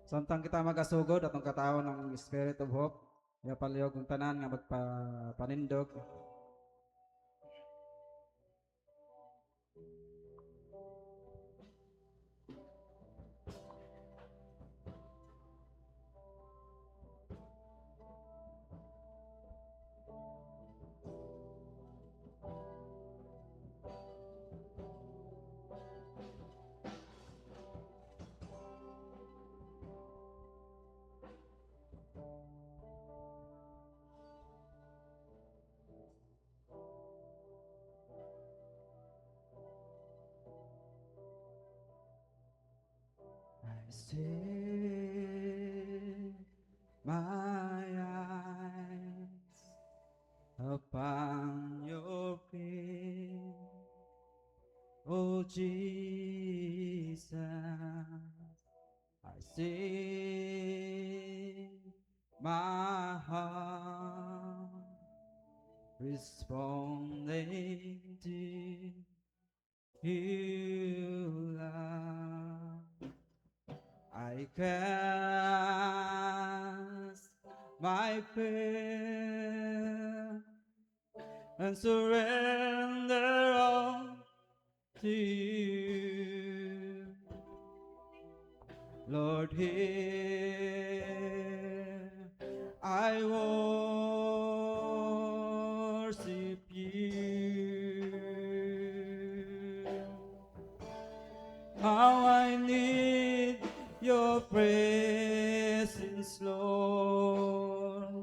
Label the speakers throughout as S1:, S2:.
S1: Samtang kita magasugod atong katawon ng Spirit of Hope, yapalihog ng tanan nga magpapanindog. I set my eyes upon your face, oh Jesus. I sing my heart responding to you, love. I cast my fear and surrender all to you. Lord, here I worship you. How I need your presence, Lord.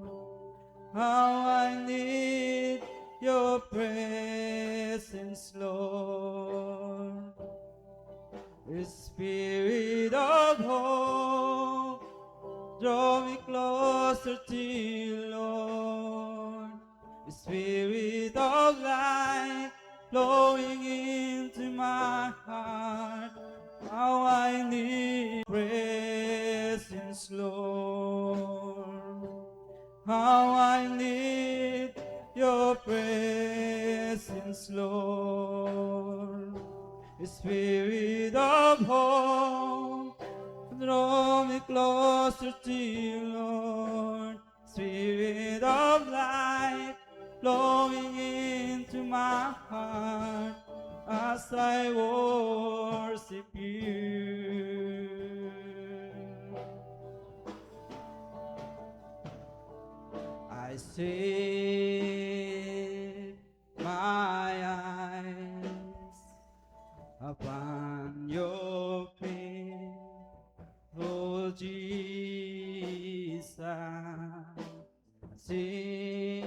S1: How I need your presence, Lord. The Spirit of hope, draw me closer to you, Lord. The Spirit of light, flowing into my heart. How I need presence, Lord. How I need your presence, Lord. The Spirit of hope, draw me closer to you, Lord. Spirit of light, flowing into my heart as I worship you. I set my eyes upon your face, oh Jesus. See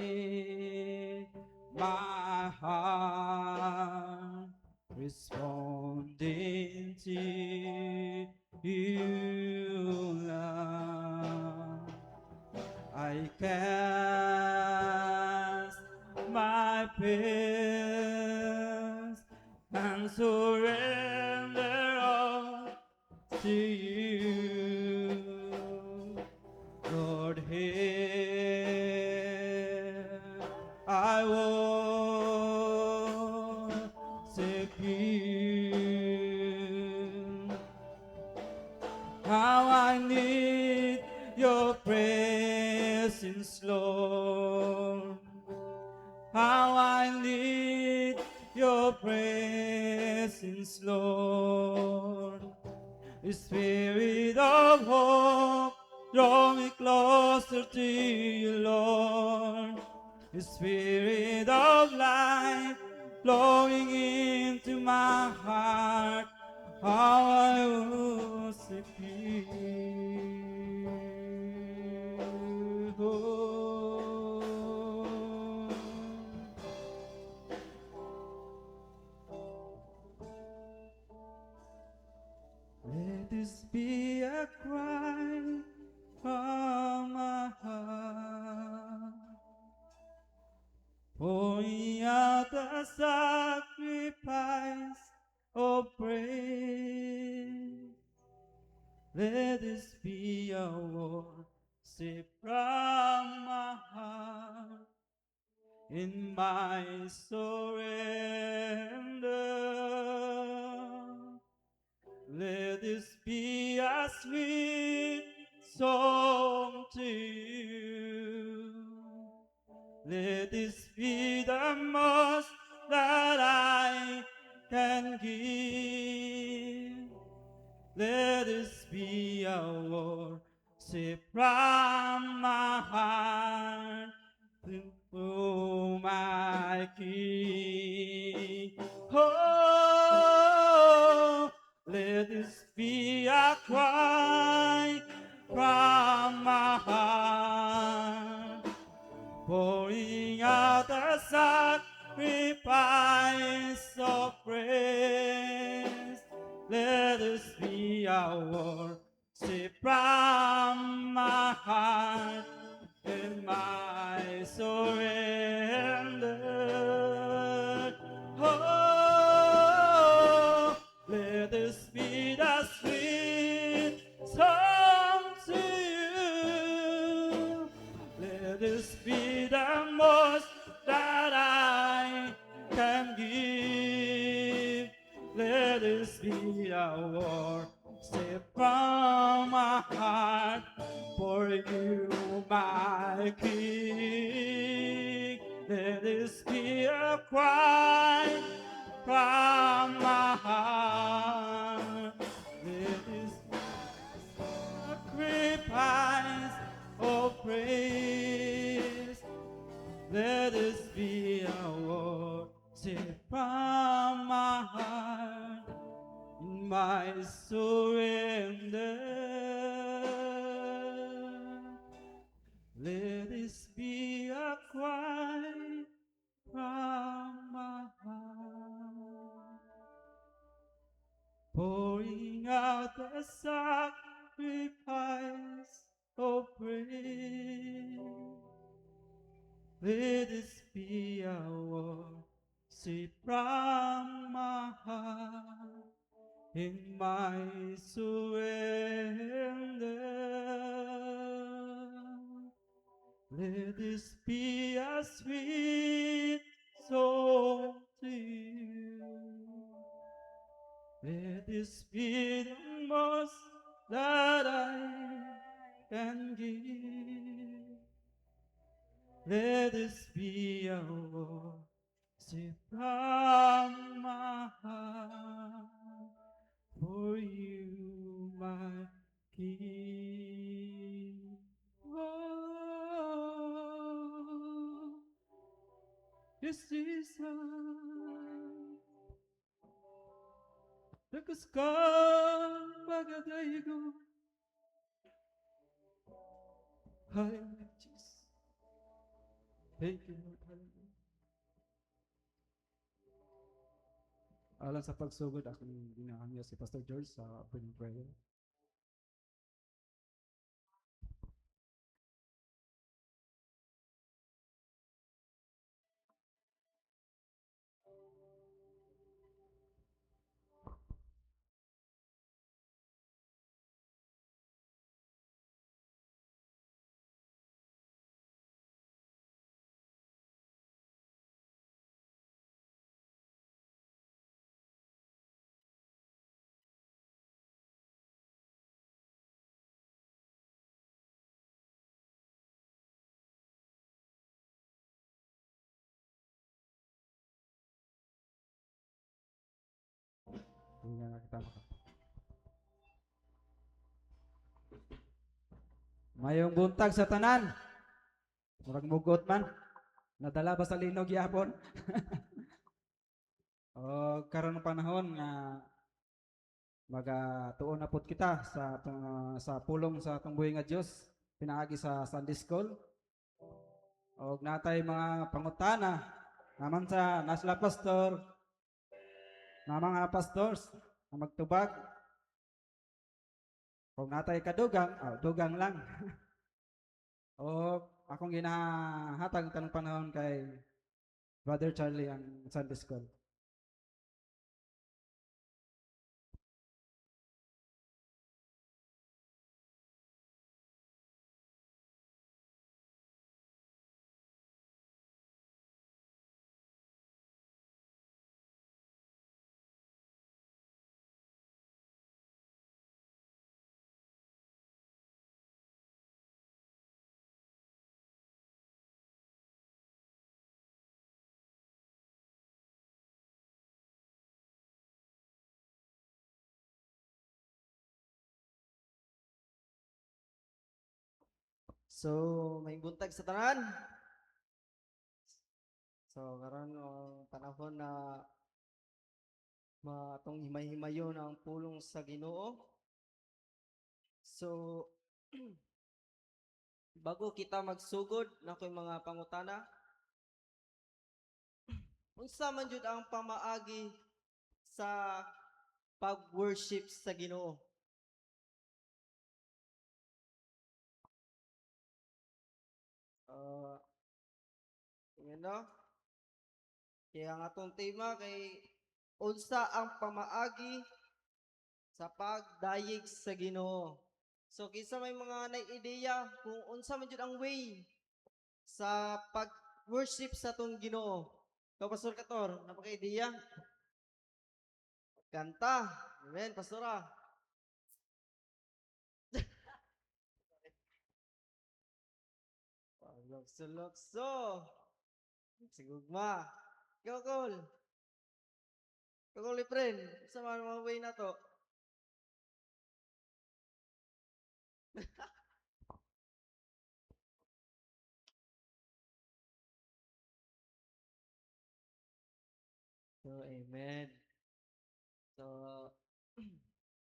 S1: my heart responding to you, love. I cast my fears and surrender all to you. Lord, here I worship you. How I need your presence, Lord. How I need your presence, Lord. The Spirit of hope, draw me closer to you, Lord. The Spirit of light, flowing into my heart. How I worship you. Let this be a cry from my heart, pouring out a sacrifice of praise. Let this be a worship from my heart in my surrender. Let this be a sweet song to you. Let this be the most that I can give. Let this be a worship from my heart to my King. Oh, let this be a cry from my heart, pouring out a sacrifice of praise. Let us be a worship from my heart and my surrender. Oh, let this be the sweet song to you. Let this be the most that I can give. Let this be a worship from my heart for you, my King. Let this be a cry from my heart. Let this sacrifice of praise. Let this be a worship from my heart, my surrender. Let this be a cry from my heart, pouring out the sacrifice of praise. Let this be a worship from my heart in my surrender. Let this be a sweet song to you. Let this be the most that I can give. Let this be a worship from my heart for you, my King. Oh, this is Nagkaskan pagadaygo. Hallelujah, Jesus. Thank you, Lord. Hallelujah. Alang sa pagsugod, akong ginahangyo si Pastor George sa opening prayer. Hindi nga nakita ko. Mayong buntag sa tanan. Murag mugot man. Nadala ba sa linog yapon? O karon ng panahon nga magatuon na pud kita sa pulong sa atong buhi nga Dios pinaagi sa Sunday School. Og natay mga pangutana naman sa nasla pastor, na mga pastors na magtubag. Kung natay kadugang, dugang lang. O akong ginahatag tanong panahon kay Brother Charlie ang Sunday School.
S2: So, may buntag sa tanan. So, karon ang panahon na matong himay-himayon ang pulong sa Ginoo. So, bago kita magsugod na ko'y mga pangutana, unsa man jud ang pamaagi sa pag-worship sa Ginoo? Uh, Tingnan no? Kaya ang atong tema kay unsa ang pamaagi sa pagdayeg sa Ginoo. So kinsa may mga naiideya kung unsa man jud ang way sa pag-worship sa tong Ginoo. Ikaw, Pastor Kator, napaka-ideya? Kanta. Amen, Pastora. Lukso-lukso. Sigugma. Ikaw, Col. Ikaw, Col, friend. Sa mga way na to. So, amen. So,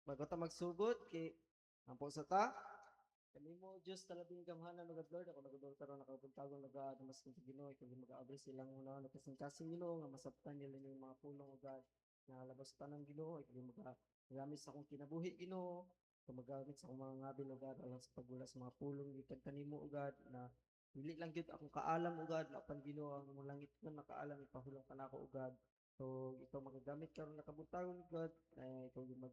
S2: bago ta magsugod, kay ang sa ta, kami mo, Diyos, talabing gamhanan ng Lord, ako nagadol karon nakapuntagon nagadamas ng Ginoo, ikaw mag-aabri silang una, kasing Ginoo, nga masabtan nila yung mga pulong o God, na labas ta ng Ginoo, ikaw magamit sa akong kinabuhi, Ginoo, ikaw magamit sa akong mga ngabil o God, alang sa pagbula sa mga pulong, ikan kanimo o God, na dili lang gyud akong kaalam o God, lapan Ginoo, ang mga langit na nakaalam, ipahulong ka na ako o God, so ikaw magagamit karon nakabutagon God, ikaw yung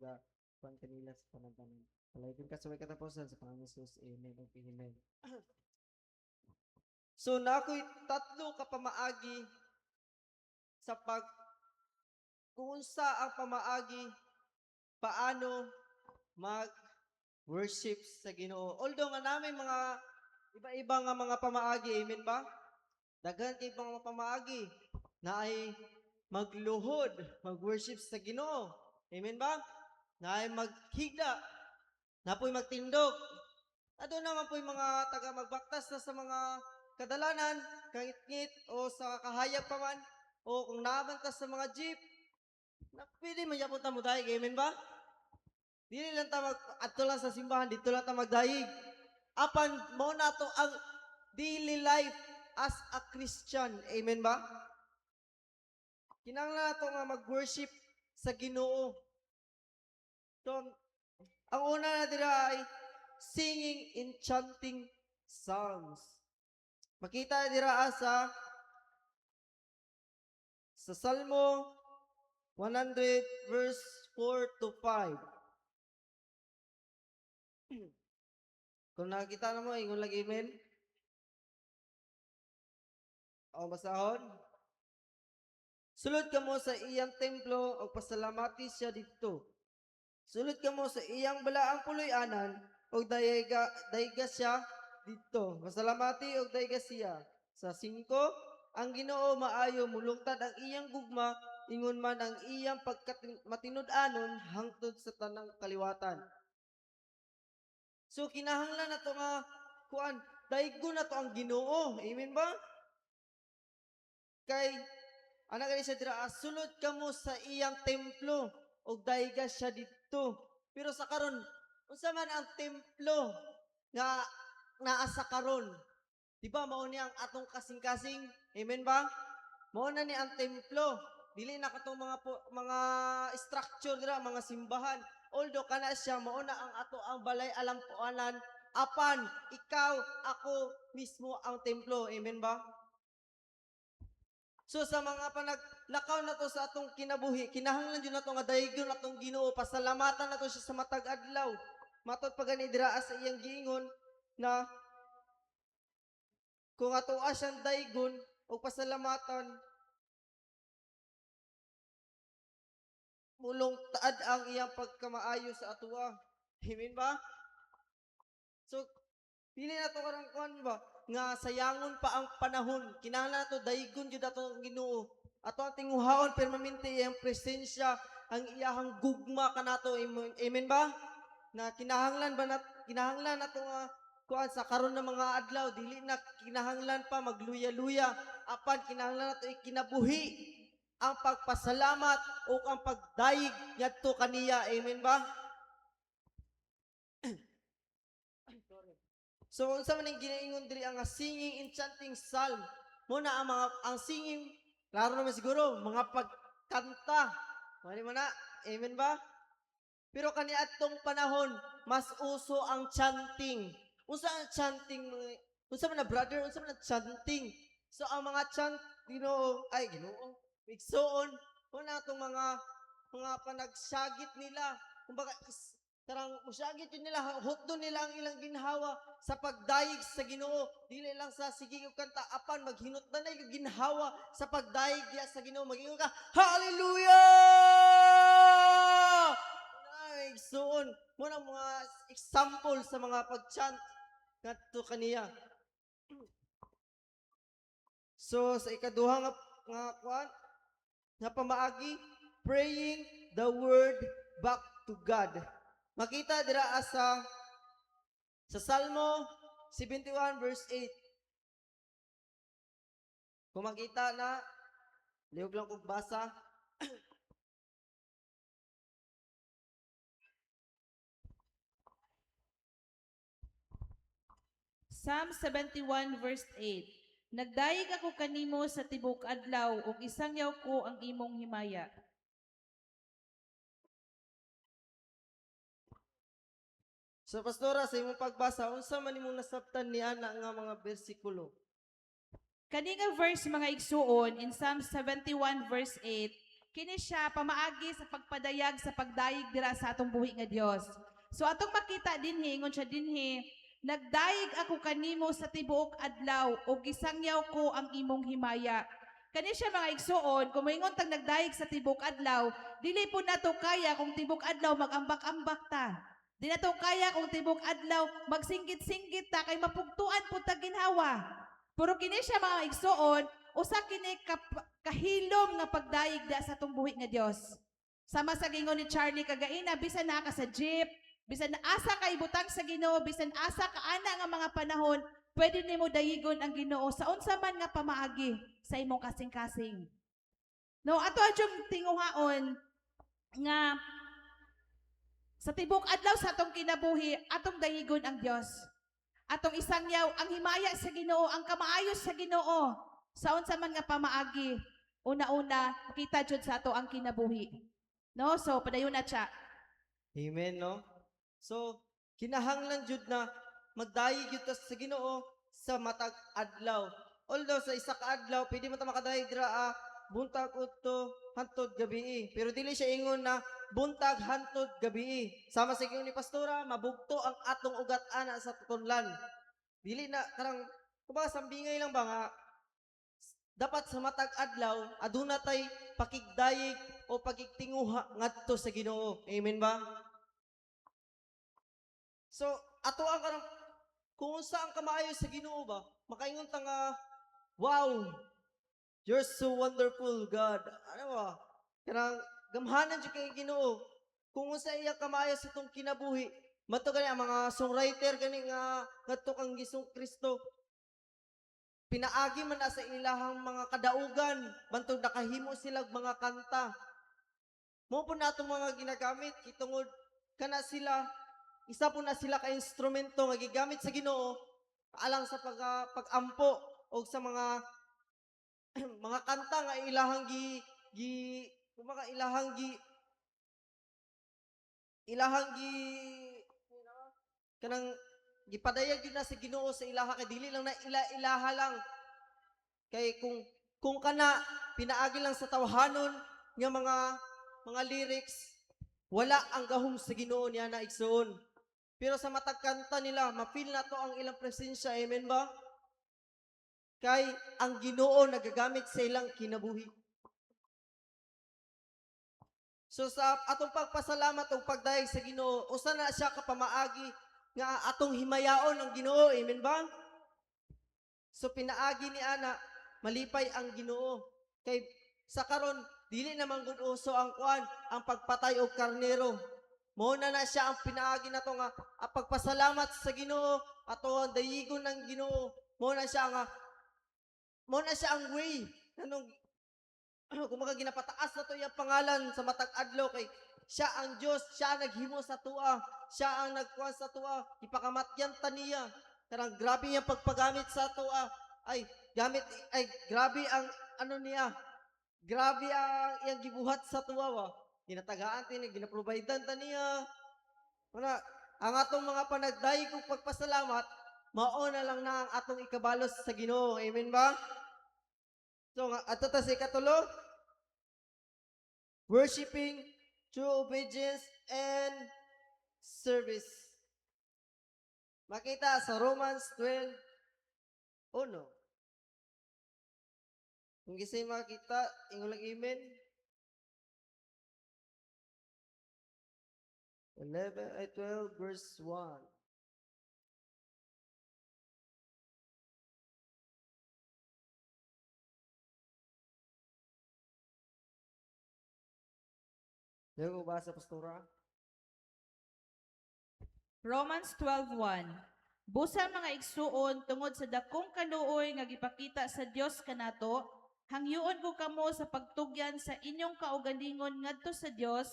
S2: pan kanila sa panagdanan. Palagin ka sa may katapusan sa Panginoon Jesus. Amen. Amen. So na ako'y tatlo ka pamaagi sa kung sa ang pamaagi paano mag-worship sa Ginoo. Although nga namin mga iba-iba nga mga pamaagi, amen ba? Daghan kay mga pamaagi na ay magluhod, mag-worship sa Ginoo. Amen ba? Na ay maghigda, na po'y magtindog. Ado naman po'y mga taga magbaktas na sa mga kadalanan, kangit-ngit, o sa kahayag pa man, o kung nabantas sa mga jeep, na pwede man yapon ta mo dahig, amen ba? Dili lang ta adto lang sa simbahan, dito lang ta magdahig. Apan mo na to ang daily life as a Christian, amen ba? Kinahanglan nato nga mag-worship sa Ginoo. So, ang una na dira ay singing and chanting psalms. Makita dira sa Salmo 100 verse 4 to 5. Kung nakita na mo, ingon lagi amen. O basahon. Sulod ka mo sa iyang templo o pasalamati siya dito. Sulod ka mo sa iyang balaang puloy-anan o dayga siya dito. Pasalamati o dayga siya. Sa 5, ang Ginoo maayo mulungtad ang iyang gugma, ingon man ang iyang matinud-anon hangtod sa tanang kaliwatan. So kinahanglan na to nga kuan, daygo na to ang Ginoo. Amen ba? Kay ana gani siya dira, sulod kamo sa iyang templo og dayga siya didto. Pero sa karon, unsa man ang templo nga naa sa karon? Di ba mao ni ang atong kasing-kasing? Amen ba? Mao na ni ang templo. Dili na katong mga structure dira, mga simbahan. Although kana siya mao na ang ato ang balay alampuanan, apan ikaw ako mismo ang templo. Amen ba? So sa mga panaglakaw na to sa atong kinabuhi, kinahanglan jud nato nga daygon atong Ginoo, pasalamatan nato siya sa matag adlaw. Matod pa gani dira sa iyang giingon na kung ato siyang daygon o pasalamatan, mulong taad ang iyang pagkamaayo sa atoa. Amen ba? So dili na to karang kuan ba nga sayangon pa ang panahon. Kinahanglan nato daygon jud ato ang Ginoo. Ato ang tinguhaon permanente iyang presensya, ang iyahang gugma kanato. Amen ba? Na kinahanglan nato nga kuan sa karon ng mga adlaw dili na kinahanglan pa magluya-luya apan kinahanglan nato ikinabuhi ang pagpasalamat o ang pagdayeg ngadto kaniya. Amen ba? So unsa man ning ginaingon diri ang singing enchanting psalm mo na ang singing klaro naman siguro mga pagkanta. Mali man na. Amen ba? Pero kaniadtong panahon mas uso ang chanting. Unsa ang chanting mga unsa man na brother, unsa man ang chanting? So ang mga chant Ginoo, igsoon mo na atong mga panagsagit nila. Kumbaga karang musyagit yun nila, hotdo nila ang ilang ginhawa sa pagdayeg sa Ginoo. Dili lang sa sige og kanta apan maghinutdan na yung ginhawa sa pagdayeg diya sa Ginoo. Magingon ka, Hallelujah! Igsoon mo na mga example sa mga pag-chant ngadto kaniya. So sa ikaduha nga kuan nga pamaagi, praying the word back to God. Makita dira sa Salmo 71 verse 8. Kung makita na, lihog lang kong basa.
S3: Psalm 71 verse 8. Nagdayeg ako kanimo sa tibok adlaw ug isangyaw ko ang imong himaya.
S2: So pastora, sa imong pagbasa, unsa man imong nasabtan ni ana nga mga bersikulo?
S3: Kani nga verse mga igsuon in Psalm 71 verse 8, kini siya pamaagi sa pagpadayag sa pagdayeg dira sa atong buhi nga Dios. So atong makita dinhi ingon siya dinhi, nagdayeg ako kanimo sa tibuok adlaw ug gisangyaw ko ang imong himaya. Kani siya mga igsuon, kung moingon tag nagdayeg sa tibuok adlaw, dili po nato kaya kung tibuok adlaw magambak-ambak ta. Di nato kaya kung tibuok adlaw magsinggit-singgit ta kay mapugtuan pud ta ginhawa. Pero kini siya mga igsuon, usa kini kahilom nga pagdayeg da sa atong buhi nga Dios. Sama sa gingon ni Charlie kagaina, bisan na ka sa jeep, bisan asa ka ibutang sa Ginoo, bisan asa ka ana nga mga panahon, pwede nimo dayigon ang Ginoo sa unsa man nga pamaagi sa imong kasing-kasing. No, ato adyong tinguhaon nga sa tibok adlaw sa atong kinabuhi, atong dayigon ang Dios. Atong isangyaw ang himaya sa Ginoo, ang kamaayos sa Ginoo. Sa unsa man nga pamaagi, una-una makita jud sa ato ang kinabuhi. No, so padayon na siya.
S2: Amen, no? So, kinahanglan jud na magdayeg yun ta sa Ginoo sa matag adlaw. Although sa isa ka adlaw, pwede mo ta makadayeg dira buntag udto hantod gabi. Pero dili siya ingon na buntag hantod gabi. Sama sa ingon ni pastora, mabugto ang atong ugat ana sa tutonlan. Dili na karang kumbaga sambingay lang ba nga dapat sa matag adlaw aduna tay pakigdayeg o pagigtinguha ngadto sa Ginoo. Amen ba? So, ato ang karang kung saan ka maayo sa Ginoo ba, makaingon ta nga, wow, you're so wonderful, God. Ano ba? Karang gamhanan jud kay Ginoo. Kung sa iya ka maayo sa itong kinabuhi, mato gani ang mga songwriter gani nga ngadto kang Gisong Kristo. Pinaagi man na sa ilahang mga kadaugan, bantog nakahimo silang mga kanta. Mo po natong mga ginagamit, kitungod kana sila, isa po na sila ka instrumento nga gigamit sa Ginoo alang sa pag-ampo o sa mga mga kanta nga ilahang kumbaga ilahang kanang gipadayag yun na sa Ginoo sa ilaha kay dili lang na ilaha lang kay kung kana pinaagi lang sa tawhanon nga mga lyrics wala ang gahom sa Ginoo niya na igsoon. Pero sa matag kanta nila, mapil na to ang ilang presensya. Amen ba? Kay ang Ginoo nagagamit sa ilang kinabuhi. So sa atong pagpasalamat o pagdayeg sa Ginoo, usa na siya kapamaagi nga atong himayaon ang Ginoo. Amen ba? So pinaagi ni ana, malipay ang Ginoo. Kay sa karon dili naman gud uso ang kuan, ang pagpatay og karnero. Mao na siya ang pinaagi na to nga pagpasalamat sa Ginoo ato ang dayigon ng Ginoo. Mao na siya ang way nanong kumaga ginapataas na to yung pangalan sa matag adlaw kay siya ang Dios, siya ang naghimo sa tua, siya ang nagkuha sa tua, ipakamatyan ta niya. Karang grabe yung pagpagamit sa tua. Grabe ang ano niya. Grabe ang iyang gibuhat sa tua wa. Ginatagaan tin, ginaprovidean ta niya. Wala, ang atong mga panagdaig kong pagpasalamat, mao na lang na ang atong ikabalos sa Ginoo. Amen ba? So, ato ta sa ikatulo, worshiping through obedience and service. Makita sa Romans 12, no. Kung gisay makita, ingon lang amen. 12 verse 1. Diyan mo basa, Pastora?
S3: Romans 12:1. Busa mga igsuon tungod sa dakong kaluoy nga gipakita sa Dios kanato, hangyoon ko kamo sa pagtugyan sa inyong kaugalingon ngadto sa Dios,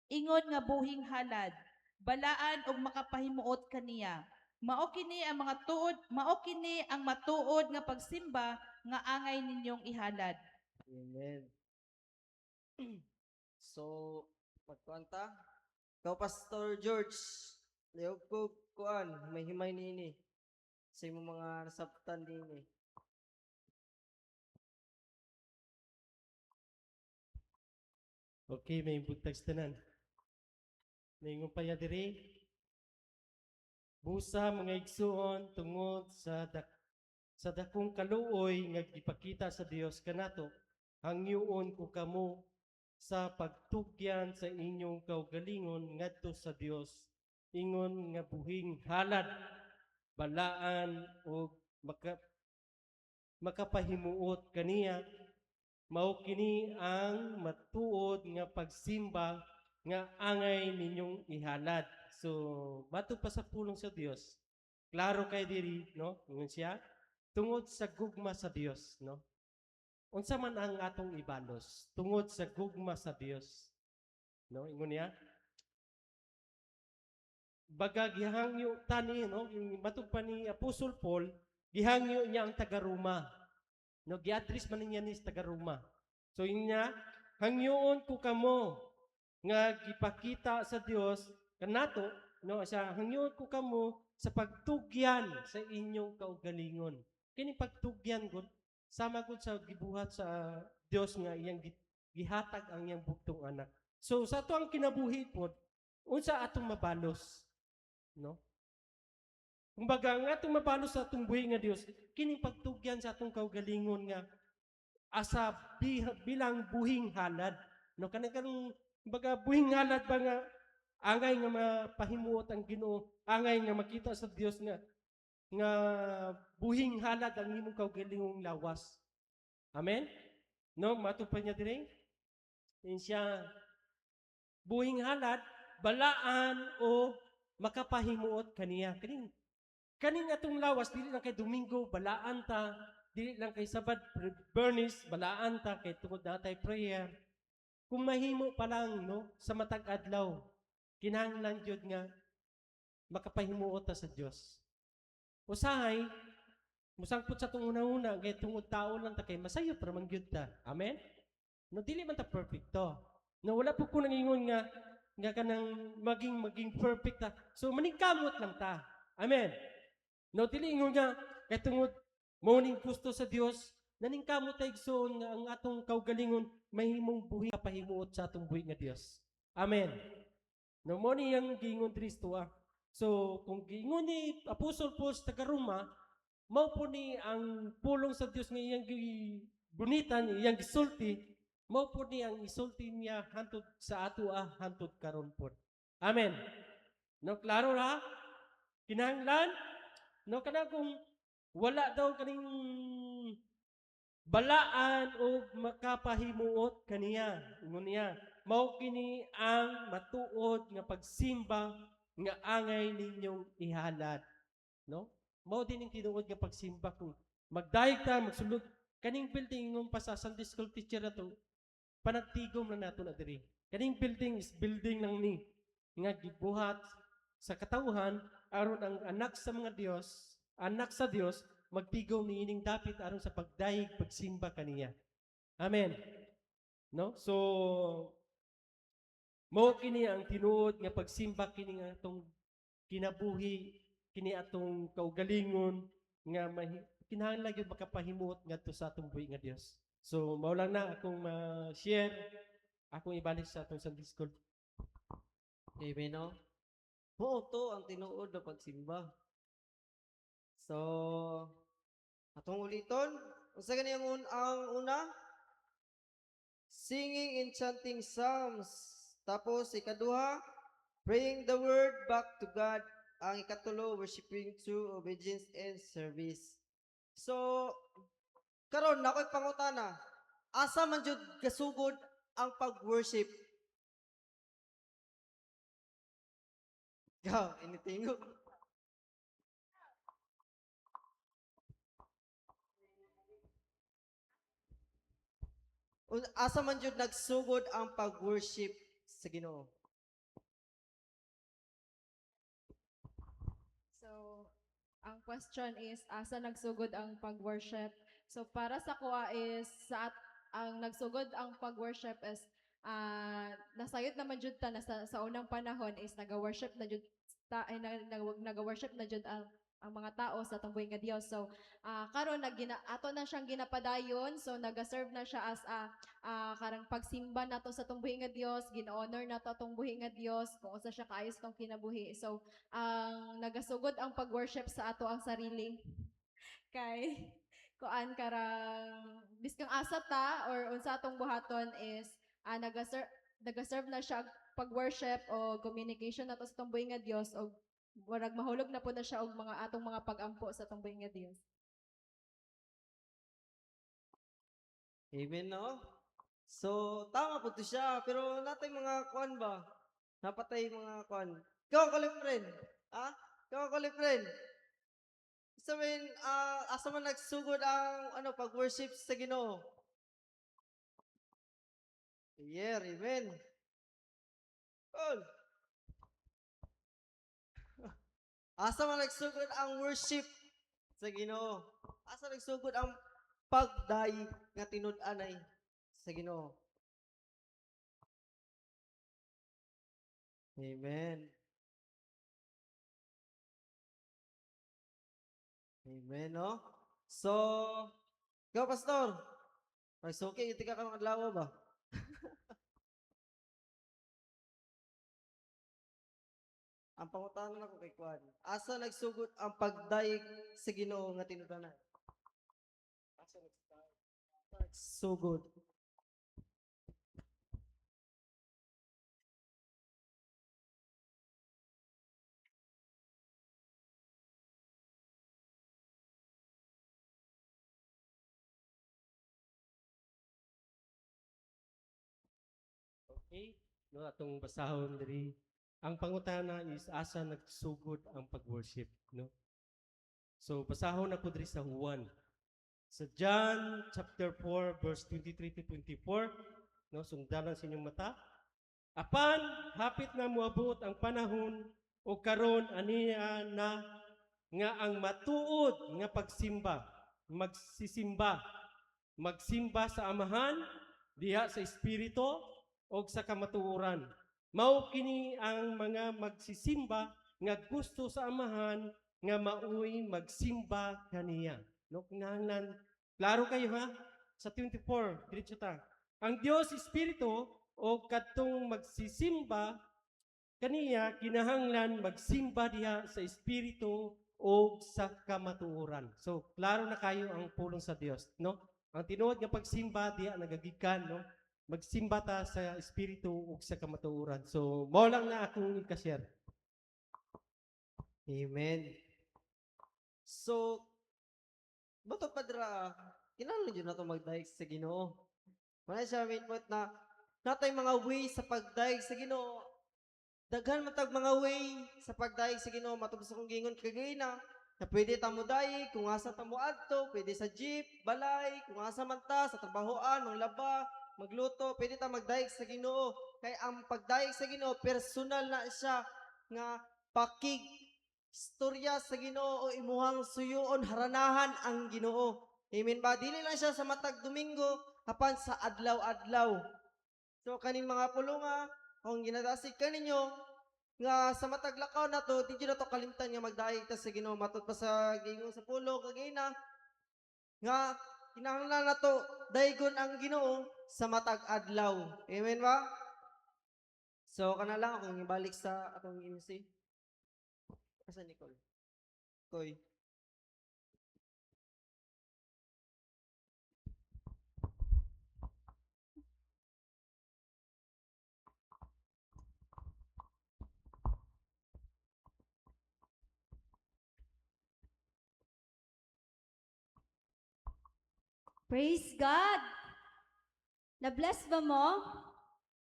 S3: ingon nga buhing halad, balaan ug makapahimuot kaniya. Mao kini ang matuod nga pagsimba nga angay ninyong ihalad.
S2: Amen. So, pagkuanta, ikaw Pastor George, liog ko kuan, may himay nini. Sa imong mga nasabtan nini.
S4: Okay, may butag tanan. Ningon pa ya diri. Busa mga igsuon tungod sa dakong kaluoy nga gipakita sa Dios kanato, hangyoon ko kamo sa pagtugyan sa inyong kaugalingon ngadto sa Dios, ingon nga buhing halad, balaan o makapahimuot kaniya. Mao kini ang matuod nga pagsimba nga angay ninyong ihalad. So, bato pa sa pulong sa Dios. Klaro kay diri, no? Ingon siya, tungod sa gugma sa Dios, no? Unsa man ang atong ibalos? Tungod sa gugma sa Dios. No? Ingon niya, baga gihangyo tani, no? Yung matug pa ni Apostol Paul, gihangyo niya ang taga-Roma. No, giadres man niya ni taga-Roma. So inya, hangyoon ko kamo nga gipakita sa Dios kanato, no, sa hangyoon ko kamo sa pagtugyan sa inyong kaugalingon. Kini pagtugyan gud sama gud sa gibuhat sa Dios nga iyang gihatag ang iyang bugtong anak. So sa ato ang kinabuhi pod, unsa atong mabalos, no? Kumbaga nga atong mabalos sa atong buhi nga Dios, kini pagtugyan sa atong kaugalingon nga asa bilang buhing halad. No, kanang kumbaga buhing halad ba nga angay nga mapahimuot ang Ginoo, angay nga makita sa Dios nga buhing halad ang imong kaugalingong lawas. Amen? No, matupad niya dire. Siya buhing halad, balaan o makapahimuot kaniya. Kaning atong lawas, dili lang kay Domingo, balaan ta. Dili lang kay Sabad, Bernice, balaan ta. Kay tungod na tayo prayer. Kung mahimo pa lang, no, sa matag adlaw, kinahanglan jud nga makapahimuot ta sa Dios. Usahay, musangpot sa itong una-una, kay tungod tao lang ta, kay masayo para mangyud ta. Amen? No, dili man ta perfecto. No, wala po ko nangingon nga kanang maging perfect ta. So, maningkamot lang ta. Amen? No, dili ingon nga, kay tungod morning gusto sa Dios, naningkamot ta igsoon nga ang atong kaugalingon mahimong buhi kapahimuot sa atong buhi nga Dios. Amen. No, mo ni yang giingon Kristo ah. So, kung giingon ni Apostol Paul sa taga-Roma, mao po ni ang pulong sa Dios nga iyang gibunitan, iyang gisulti, mao po ni ang isulti niya hantod sa ato hantod karon po. Amen. No, klaro ra? Kinahanglan no, kana kung wala daw kaning balaan o makapahimuot kaniya. Ingon niya, mao kini ang matuod nga pagsimba nga angay ninyong ihalad, no? Mao din ang tinuod nga pagsimba kung magdayeg ta magsulod kaning building ngong pa sa Sunday school teacher ato panagtigom na nato na diri. Kaning building is building lang ni nga gibuhat sa katawhan aron ang anak sa Dios magtigom niining dapit aron sa pagdayeg pagsimba kaniya. Amen. No? So mao kini ang tinuod nga pagsimba kini nga atong kinabuhi kini atong kaugalingon nga kinahanglan gyud makapahimuot ngadto sa atong buhi nga Dios. So mao lang na akong ma-share akong ibalik sa atong Sunday school.
S2: Amen, no? Oo, to ang tinuod na pagsimba. So, atong uliton, unsa gani ang una? Singing and chanting psalms. Tapos ikaduha, praying the word back to God. Ang ikatulo, worshiping through obedience and service. So, karon nakoy pangutana. Asa man jud kasugod ang pag-worship? Ikaw, initingo. Asa man jud nagsugod ang pag-worship sa Ginoo?
S5: So, ang question is, asa nagsugod ang pag-worship? So, para sa kuha is, ang nagsugod ang pag-worship is, nasayot naman jud ta na sa unang panahon is naga-worship na jud naga-worship na jud ang mga tao sa atong buhing nga Dios. So, karon ato na siyang ginapadayon, so naga-serve na siya as karang pagsimba nato sa atong buhi nga Dios, gin-honor nato atong buhi nga Dios kung usa siya kaayos tong kinabuhi. So, ang nagasugod ang pag-worship sa ato ang sarili kay kuan karang biskang asa ta or unsa atong buhaton is nagaserve na siya pag-worship o communication nato sa atong buhi nga Dios o murag mahulog na po na siya og atong mga pag-ampo sa atong buhi nga Dios.
S2: Amen, no? So, tama po to siya. Pero natay mga kuan ba? Napatay mga kuan. Ikaw, kulit friend. Ha? Ikaw, kulit friend. Sabihin, asa man nagsugod ang pag-worship sa Ginoo? Yeah, amen. Cool. Asa man nagsugod ang worship sa Ginoo? Asa nagsugod ang pagday nga tinud-anay sa Ginoo? Amen. Amen, no? So, ikaw, pastor. Pagsuki, yung tika ka ng adlaw ba? Ang pangutanon ako kay Kwan. Asa nagsugod ang pagdayeg sa Ginoo nga tinud-anay? Asa nagsugod?
S4: Okay? No, atong basahon diri. Ang pangutana is asa nagsugod ang pag-worship, no? So basahon ako diri sa Juan. Sa John chapter 4 verse 23 to 24, no, sungdalan sa inyong mata. Apan hapit na moabot ang panahon o karon aniya na nga ang matuod nga pagsimba, magsimba sa amahan diha sa espiritu o sa kamatuoran. Mao kini ang mga magsisimba nga gusto sa amahan nga maoy magsimba kaniya. No, kinahanglan klaro kayo ha sa 24 diretso ta. Ang Dios espiritu o kadtong magsisimba kaniya kinahanglan magsimba diha sa espiritu o sa kamatuoran. So klaro na kayo ang pulong sa Dios, no? Ang tinuod nga pagsimba diha nagagikan, no? Magsimba ta sa espiritu ug sa kamatuoran. So mao lang na akong i-share.
S2: Amen. So, bato padra, kinahanglan jud nato magdayeg sa Ginoo. Wala siya main point na natay mga way sa pagdaig sa Ginoo. Daghan matag mga way sa pagdaig sa Ginoo matug sa kong gingon kagay na pwede ta mo daig kung asa ta mo adto, pwede sa jeep, balay, kung asa man ta sa trabahoan, manglaba, magluto, pwede ta magdaig sa Ginoo. Kay ang pagdaig sa Ginoo personal na siya nga pakig istorya sa Ginoo o imuhang suyoon haranahan ang Ginoo. Amen ba? Dili lang siya sa matag Domingo apan sa adlaw-adlaw. So kaning mga pulunga kung ginadasig ka ninyo nga sa mataglakaw na to, di na to kalimtan nga magdaig ta sa Ginoo matud pa sa gingon sa pulo kagay na nga kinahanglan na to daygon ang Ginoo sa matag adlaw. Amen ba? So kana lang akong ibalik sa atong MC. Asa Nicole? Koy.
S6: Praise God! Na-bless ba mo?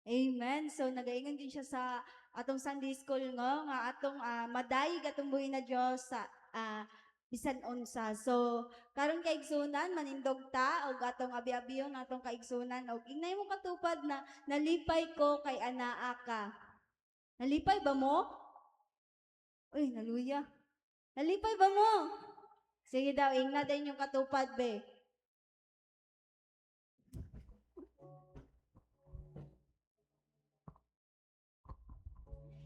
S6: Amen. So nagaingon din siya sa atong Sunday school nga atong madayig atong buhi na Dios sa bisan unsa. So karon kay igsunan manindog ta og atong abi-abiyon atong kaigsunan og inay mo katupad na nalipay ko kay anaa ka. Nalipay ba mo? Uy, naluya. Nalipay ba mo? Sige daw, ingna din yung katupad be.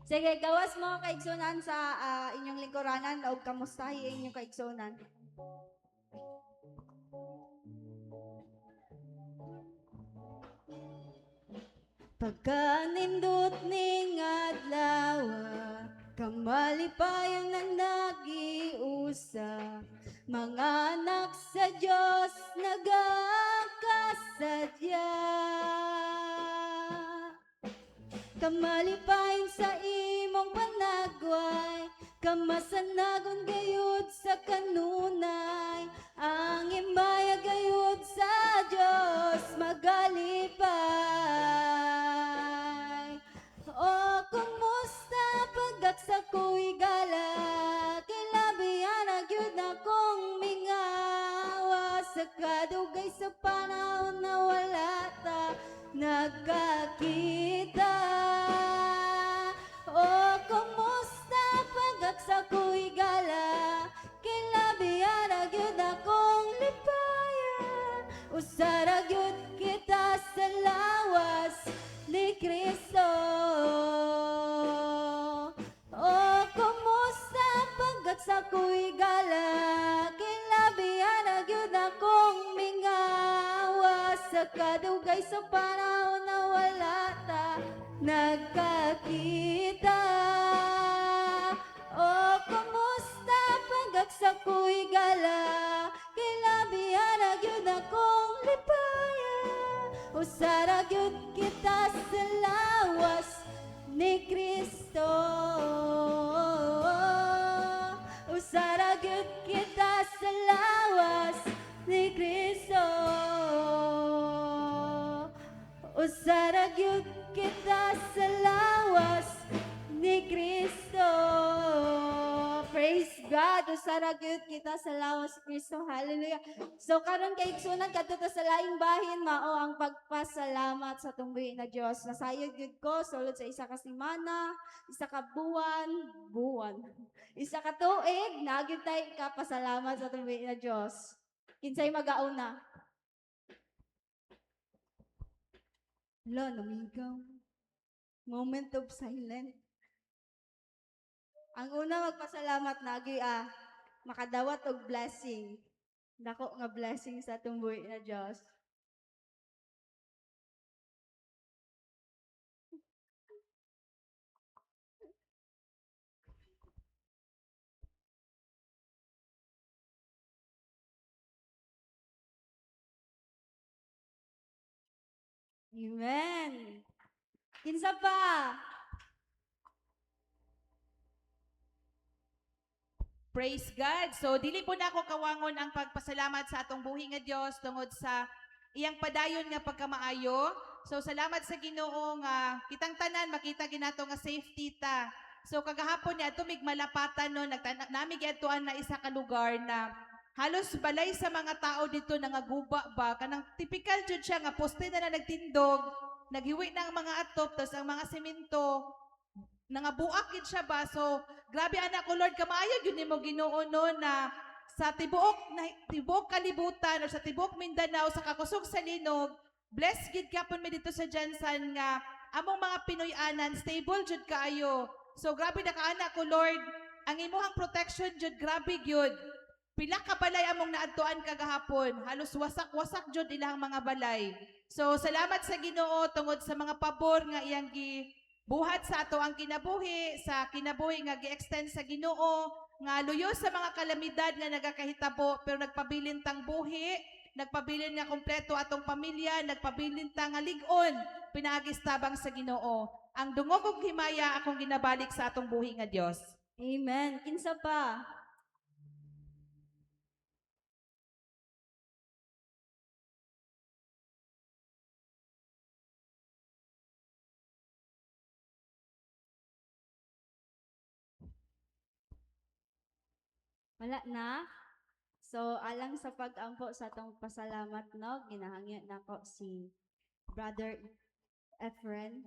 S6: Sige, gawas mo kaigsunan sa inyong lingkuranan o kamustahi inyong kaigsunan. Pagkanindot ning adlaw, kamalipayon na nagiusa, mga anak sa Diyos nagakasadya. Kamalipayon sa imong panagway, kamasanagon gayud sa kanunay, ang imaya gayud sa Diyos magalipay. O kumusta pagagsa ko'y gala, kilabihan agyud na kong mingawa, sa kadugay sa panahon na wala ta nagkakita. O kumusta pagagsa ko'y gala, kilabihan agyud akong lipayan, usara gyud kita sa lawas ni Kristo. O kumusta pagagsa ko'y gala, kilabihan agyud akong mingawa, sa kadugay sa panahon na wala ta nagkakita. O kumusta pagagsa ko'y gala, kilabihan agyud akong lipayan, usara gyud kita sa lawas ni Kristo. Usara gyud kita sa lawas ni Kristo. Usara gyud kita sa lawas ni Kristo. Praise God. Usara gyud kita sa lawas ni Kristo. Hallelujah. So karon kay igsunan kadto ta sa laing bahin mao ang pagpasalamat sa tumbuhi na Dios. Nasayod gyud ko sulod sa isa ka semana, isa ka buwan, isa ka tuig, nagyud tay ka pasalamat sa tumbuhi na Dios. Kinsay magauna? Lo, namigaw. Moment of silence. Ang una magpasalamat nagi makadawat og blessing. Dako nga blessing sa atong buhi na Dios. Amen. Kinsa pa?
S3: Praise God. So dili po na ako kawangon ang pagpasalamat sa atong buhi nga Dios tungod sa iyang padayon nga pagkamaayo. So salamat sa Ginoo nga kitang tanan makita ginato nga safety ta. So kagahapon niya tumig malapatan no namig atuan na isa ka lugar na halos balay sa mga tao dito nangaguba ba kanang typical jud siya nga poste na nagtindog, naghiwi na ang mga atop tas ang mga semento nangabuak gid siya ba. So grabe anak ko Lord kamaayo gyud nimo Ginoo no na sa tibuok kalibutan o sa tibuok Mindanao sa kakusog sa linog bless gid kapon mi dito sa Jansan nga among mga Pinoy-anan stable jud kaayo. So grabe na kaanak ko Lord, ang imuhang protection jud grabe gyud. Pila ka balay among naadtuan kagahapon, halos wasak-wasak jud ilang mga balay. So salamat sa Ginoo tungod sa mga pabor nga iyang buhat sa ato ang kinabuhi, sa kinabuhi nga gi-extend sa Ginoo, nga luyo sa mga kalamidad nga nagakahitabo pero nagpabilin tang buhi, nagpabilin nga kompleto atong pamilya, nagpabilin ta nga lig-on pinaagis tabang sa Ginoo. Ang dungog ug himaya akong ginabalik sa atong buhi nga Dios.
S6: Amen. Kinsa pa? Wala na? So, alang sa pag-ampo sa atong pasalamat, no, ginahangyo nako si Brother Efren.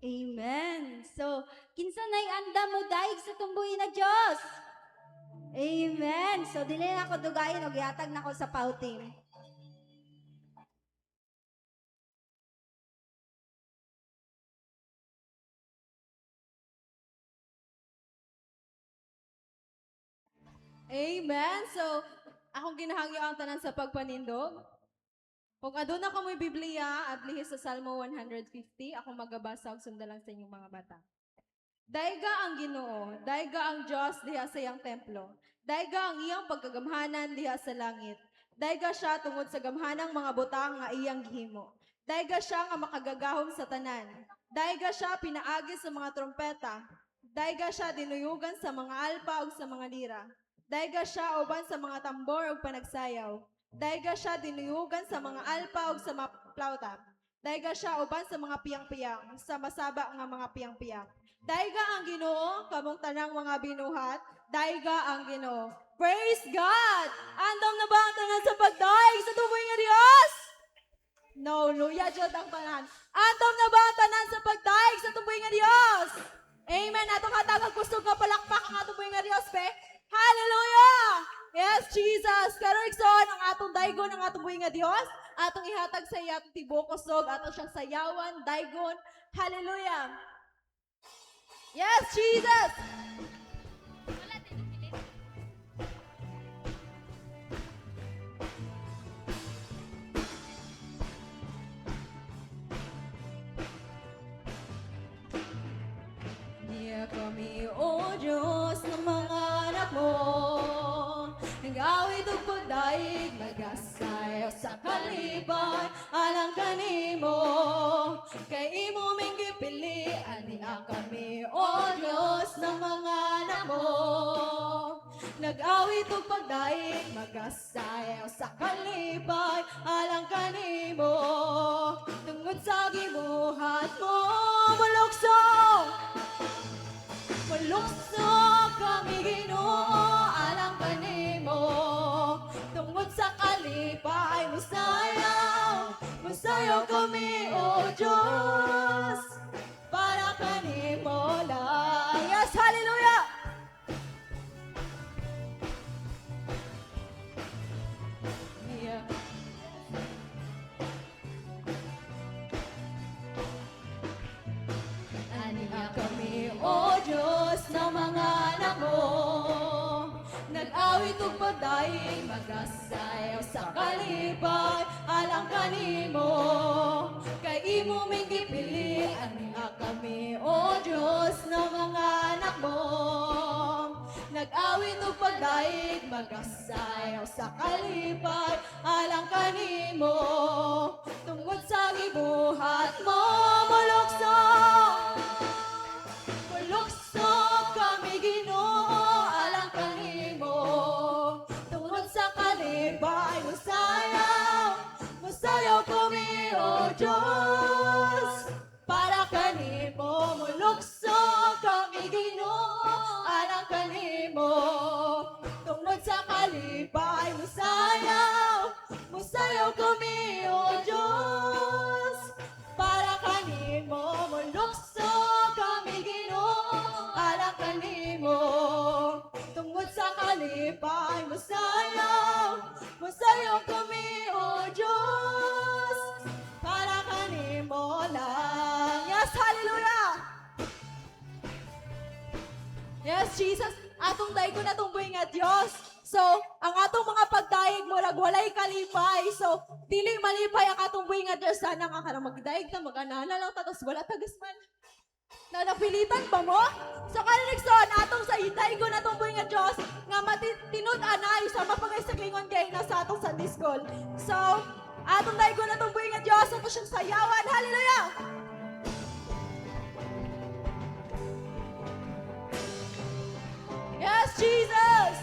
S6: Amen. So, kinsa nay anda mo daig sa tumbuhi na Dios. Amen. So, dili na ako dugayin og ihatag na ko sa pauting.
S5: Amen. So, akong ginahangyo ang tanan sa pagpanindog. Kung aduna ko mo'y Biblia, at lihis sa Salmo 150, ako magabasa og sundalang sa inyong mga bata. Daiga ang Ginoo, daiga ang Dios diha sa iyang templo. Daiga ang iyang pagkagamhanan diha sa langit. Daiga siya tungod sa gamhanang mga butang nga iyang gihimo. Daiga siya nga makagagahom sa tanan. Daiga siya pinaagi sa mga trompeta. Daiga siya dinuyugan sa mga alpa ug sa mga lira. Daiga siya uban sa mga tambor ug panagsayaw. Daiga siya dinuyugan sa mga alpa ug sa mga plauta. Daiga siya uban sa mga piyang-piyang, sa masaba nga mga piyang-piyang. Daiga ang Ginoo kamong tanang mga binuhat. Daiga ang Ginoo. Praise God! Andam na ba ang tanan sa pagdaig sa tuboy nga Dios? No, luya jud ang tanan. Andam na ba ang tanan sa pagdaig sa tuboy nga Dios? Amen. Atong hatag kusog nga palakpak ang tuboy nga Dios, pe. Hallelujah! Yes, Jesus. Pero ikson ang atong daigon, ang atong buhi nga Dios. Atong ihatag sa iya tibuok kusog, atong siyang sayawan, daigon. Hallelujah! Yes, Jesus! Niya kami, O Diyos, ng mga anak mo. Nag-awit ug pagdaig, magasayaw sa kalibay, alang kanimo. Kay imo ming gipili, aniya kami, O Diyos, ng mga anak mo. Nag-awit ug pagdaig, magasayaw sa kalibay, alang kanimo. Tungod sa gibuhat mo, maluksong. Maluksog kami Ginoo, alang kanimo. Tungod sa kalipay, musayaw kami, O Diyos, para kanimo lang. Yes, hallelujah! Yeah. Ani ako Nag-awit ug pagdaig magasayaw sa kalibay alang kanimo kay imo may gipili aniha kami o Diyos ng mga anak mo. Nag-awit ug pagdaig magasayaw sa kalibay alang kanimo tungod sa gibuhat mo mulukso kami Ginoo alang kanimo tungod sa kalibay musayaw kami o Diyos para kanimo mulukso kami Ginoo alang kanimo tungod sa kalibay musayaw kami o Diyos para kanimo mulukso kami Ginoo alang kanimo tungod sa kalibay musayaw kami o Diyos para kanimo lang. Yes, hallelujah! Yes, Jesus, atong daygon atong buhi nga Dios. So, ang atong mga pagdaig murag walay kalipay. So, dili malipay ang atong buhi nga Dios. Sana nga ka magdaig ta mag-anana lang ta tapos wala tagasman. Na napilitan ba mo? So, kalinigson, atong sa daygon atong buhi nga Dios nga matinud-anay sa mapagay sa klingon kay nasa atong Sunday school. So, atong daygon atong buhi nga Dios ato siyang sayawan. Hallelujah! Yes, Jesus!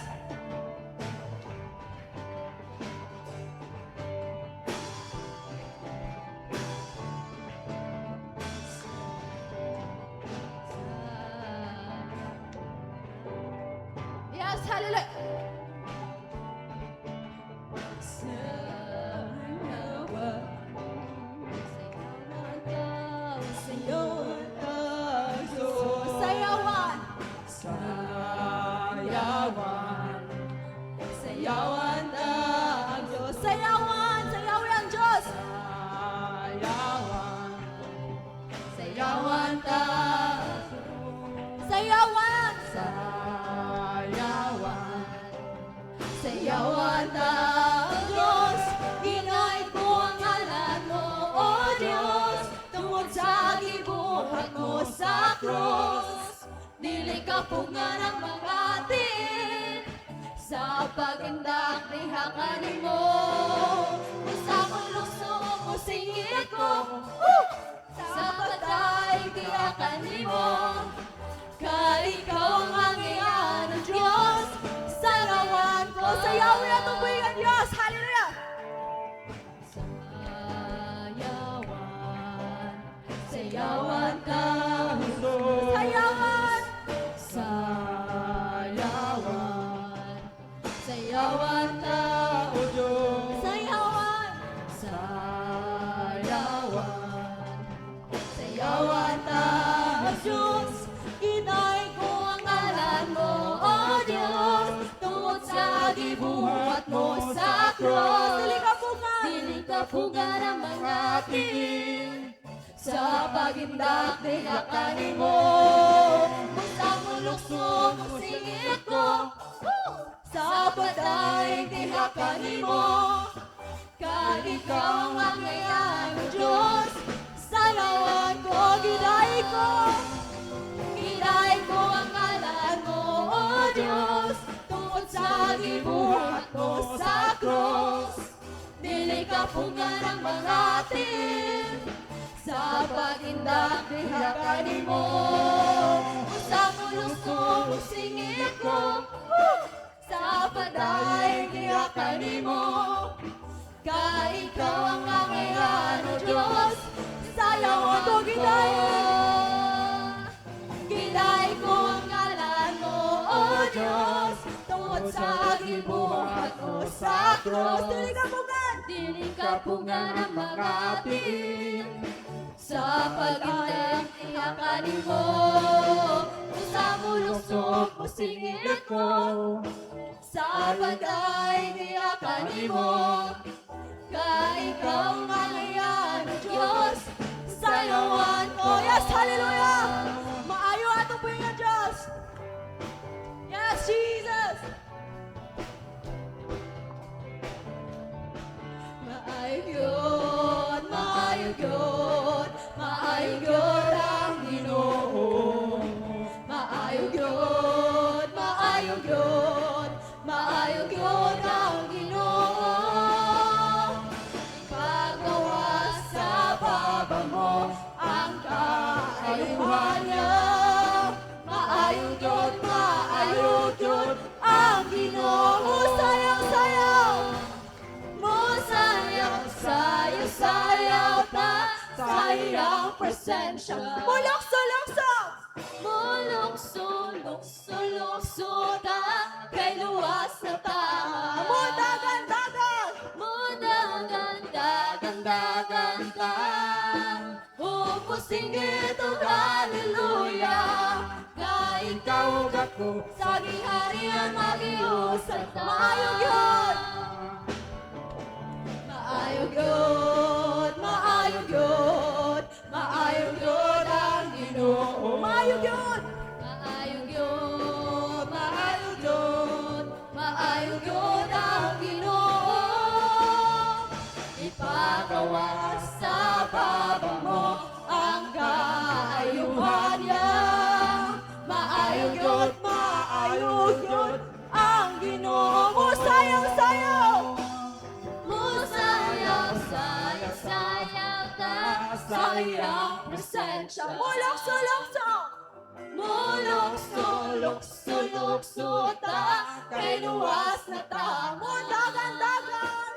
S5: Yes, hallelujah! Sayawan! Sayawan ta ang Diyos. Sayawan! Sayawan ang Diyos! Sayawan ta. Sayawan! Sayawan ta ang Diyos. Ginaid ko ang ngalan mo, O Diyos. Tungod sa gibuhat mo sa krus. Dili ka pungan ang mga atin. Sa pagindak ni hakanin mo. Sa kulukso mo singit ko. Sa patay di hakanin mo. Kay ikaw ang angian ng Diyos. Sarawan ko. Sayawin at tubuhin ang Diyos. Hallelujah! Sayawan ka. Sayawan. Sayawan ka, O Diyos. Sayawan. Sayawan ka, O Diyos. Inay ko ang ngalan mo, O Diyos. Tungod sa gibuhat mo sa krus. Dili ka pugan ang mga atin. Sa pagindak ni hakanin mo. Sa mulukso mo singit ko. Sa patay di hakanin mo. Kay ikaw ang angayan ng Diyos. Salawan ko, giday ko ang ngalan mo, O Diyos. Tungod sa gibuhat mo sa krus. Dili ka pungan ang mga atin. Sa pagindak di hakanin mo. Sa mulukso mo singit ko. Sa patay di hakanin mo. Kay ikaw ang angayan o Diyos. Sayawan ko giday ko ang ngalan mo, O Diyos. Tungod sa gibuhat mo sa krus. Dili ka pungan ang mga atin. Sa pagindak di hakanin mo. Sa mulukso mo singit ko. Sa patay di hakanin mo. Kay ikaw ang angayan ng Diyos. Sayawan ko. Yes, hallelujah! Maayo ato po yung Diyos. Yes, Jesus! presensya.
S6: Mulokso-lokso!
S5: Mulokso ta, kay luwas na ta.
S6: Mudagan-dagan!
S5: Mudagan ta, upusinggit o hallelujah. Kay ikaw ako, saging harian mag-iusap ta.
S6: Maayog yun!
S5: Maayog yun, maayog yun, maayog yun ang Ginoo.
S6: Maayog yun!
S5: Maayog yun, maayog yun, maayog yun ang Ginoo. Ipagawa sa baba mo ang kaayuhan niya. Maayog yun, maayog yun ang Ginoo.
S6: Musayang-sayaw!
S5: Musayaw, sayaw, sayaw ta sa iyang presensya.
S6: Mulokso-lokso!
S5: Mulokso ta, kay luwas na ta.
S6: Mudagan-dagan!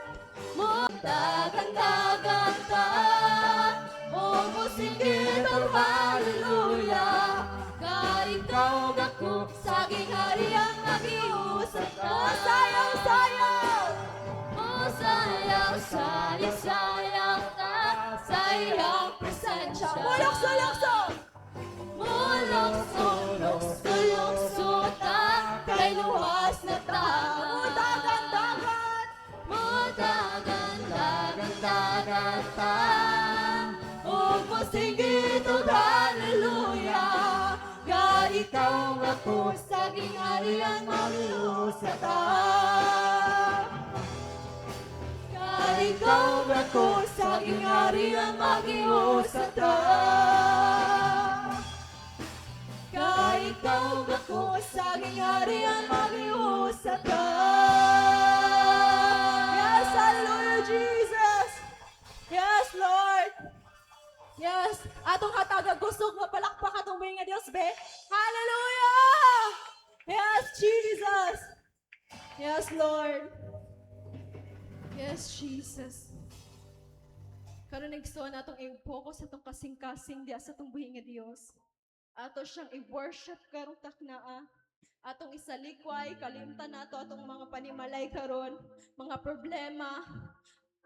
S5: Dagan ta, umusinggit ang hallelujah. Kay ikaw ako, saging hariang mag-iusap ka.
S6: Musayang-sayaw!
S5: Musayaw, sayaw, sayaw ta sa iyang presensya.
S6: Mulokso-lokso!
S5: Mulokso ta, kay luwas na ta.
S6: Mudagan-dagan!
S5: Mudagan ta, umusinggit o hallelujah. God, ikaw ako, saging harian mag-iusap ta. God, ikaw ako, saging harian mag-iusap ta. God, ikaw ako, saging harian mag-iusap ta.
S6: Yes, hallelujah, Jesus! Yes, Lord! Yes, atong hataga gusto nga palakpak atong buhay nga Dios be. Hallelujah! Yes, Jesus! Yes, Lord!
S5: Yes, Jesus. Karon nagsuon atong i-focus atong kasing-kasing diya sa atong buhi nga Dios. Ato siyang i-worship karong taknaa. Atong isalikway, kalimtan nato atong mga panimalay karon, mga problema,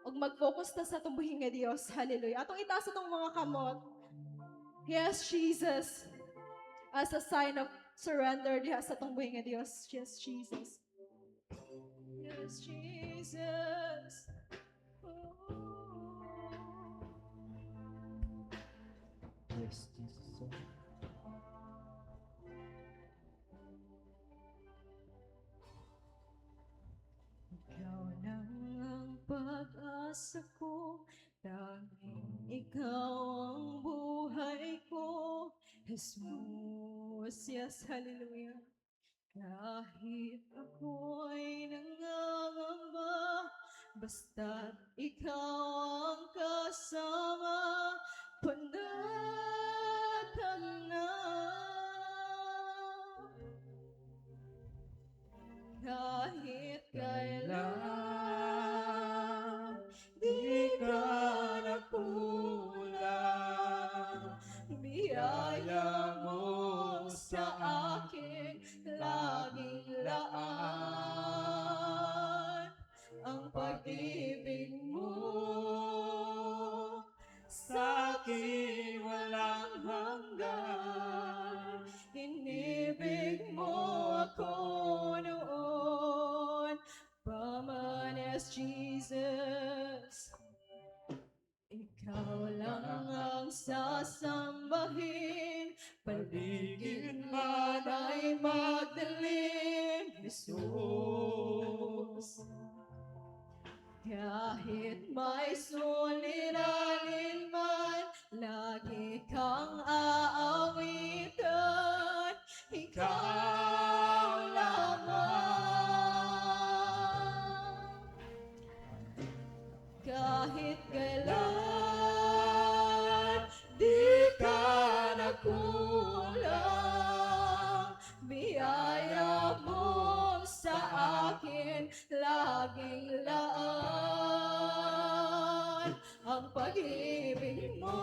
S5: ug mag-focus ta sa atong buhi nga Dios. Hallelujah. Atong itaas atong mga kamot. Yes, Jesus. As a sign of surrender diha sa atong buhi nga Dios. Yes, Jesus. Yes, Jesus.
S1: Yes, Jesus.
S5: Ikaw lang ang pag-asa ko, tanging ikaw ang buhay ko. Jesus, yes, hallelujah. Kahit ako'y nangangamba, basta't ikaw ang kasama, panatag na. Kahit kailan, di ka nagkulang. Biyaya mo sa akin, laging laan. Ang pag-ibig mo sa akin walang hanggan. Inibig mo ako noon, pamanes Jesus. Ikaw lang ang sasambahin, paligid man ay magdilim, Jesus. Kahit may suliranin man, lagi kang aawitan, ikaw lamang. Kahit kailan, di ka nagkulang. Biyaya mo sa akin, laging laan. Ang pag-ibig mo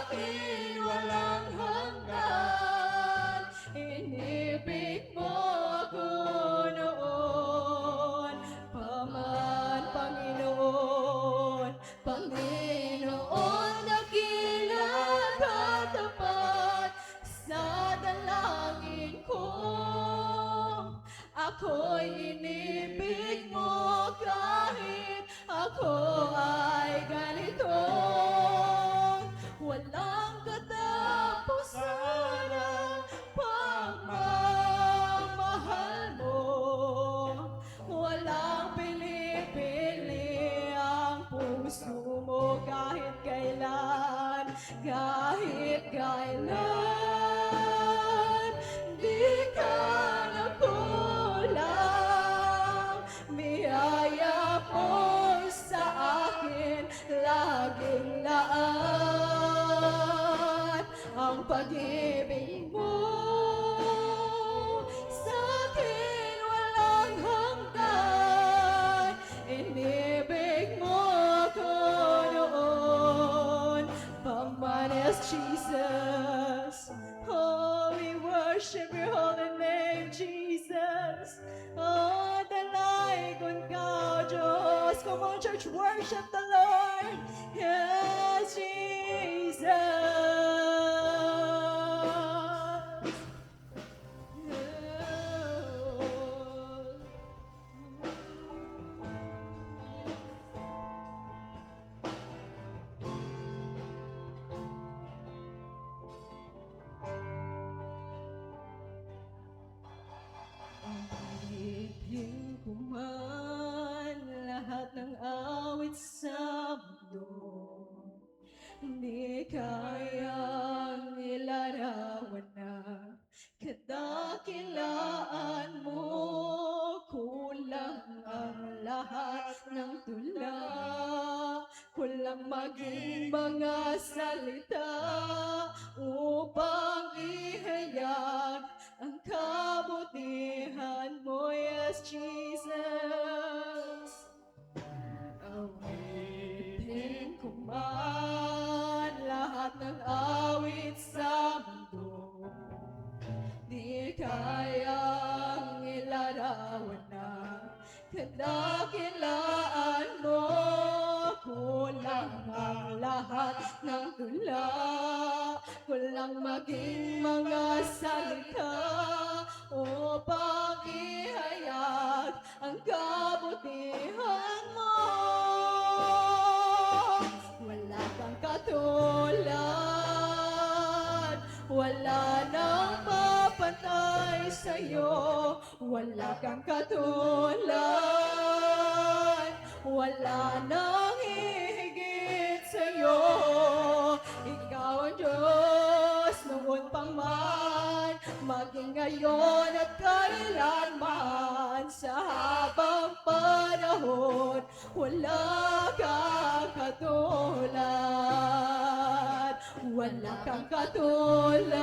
S5: akin walang hanggan. Inibig mo ako noon, paman Panginoon, Panginoon, dakila katapat sa dalangin ko. Ako'y inibig mo kahit ako ay ganito. Walang katapusan ang pagmamahal mo. Walang pili-pili ang puso mo kahit kailan, kahit kailan. Di ka nakulang, biyaya mo sa akin laging laan. Ang pag-ibig mo sa akin walang hanggan. Inibig mo ako noon, Pamanas Jesus. Oh, we worship your holy name, Jesus. Oh, dalay kung ka, Diyos. Come on, church, worship the Lord. Yes, Jesus. Ibigin ko man lahat ng awit sa mundo, di kayang ilarawan na kadakilaan mo. Kulang ang lahat ng tula, kulang maging mga salita upang ihayag ang kabutihan mo. Yes, Jesus. Awitin ko man lahat ng awit sa mundo, di kayang ilarawan na kadakilaan mo. Kulang ang lahat ng tula, kulang maging mga salita upang ihayag ang kabutihan mo. Wala kang katulad, wala nang mapantay sa'yo. Wala kang katulad, wala nang hihigit sa'yo. Ikaw ang Diyos noon pa man, maging ngayon at kailanman. Sa habang panahon, wala kang katulad. Wala kang katulad,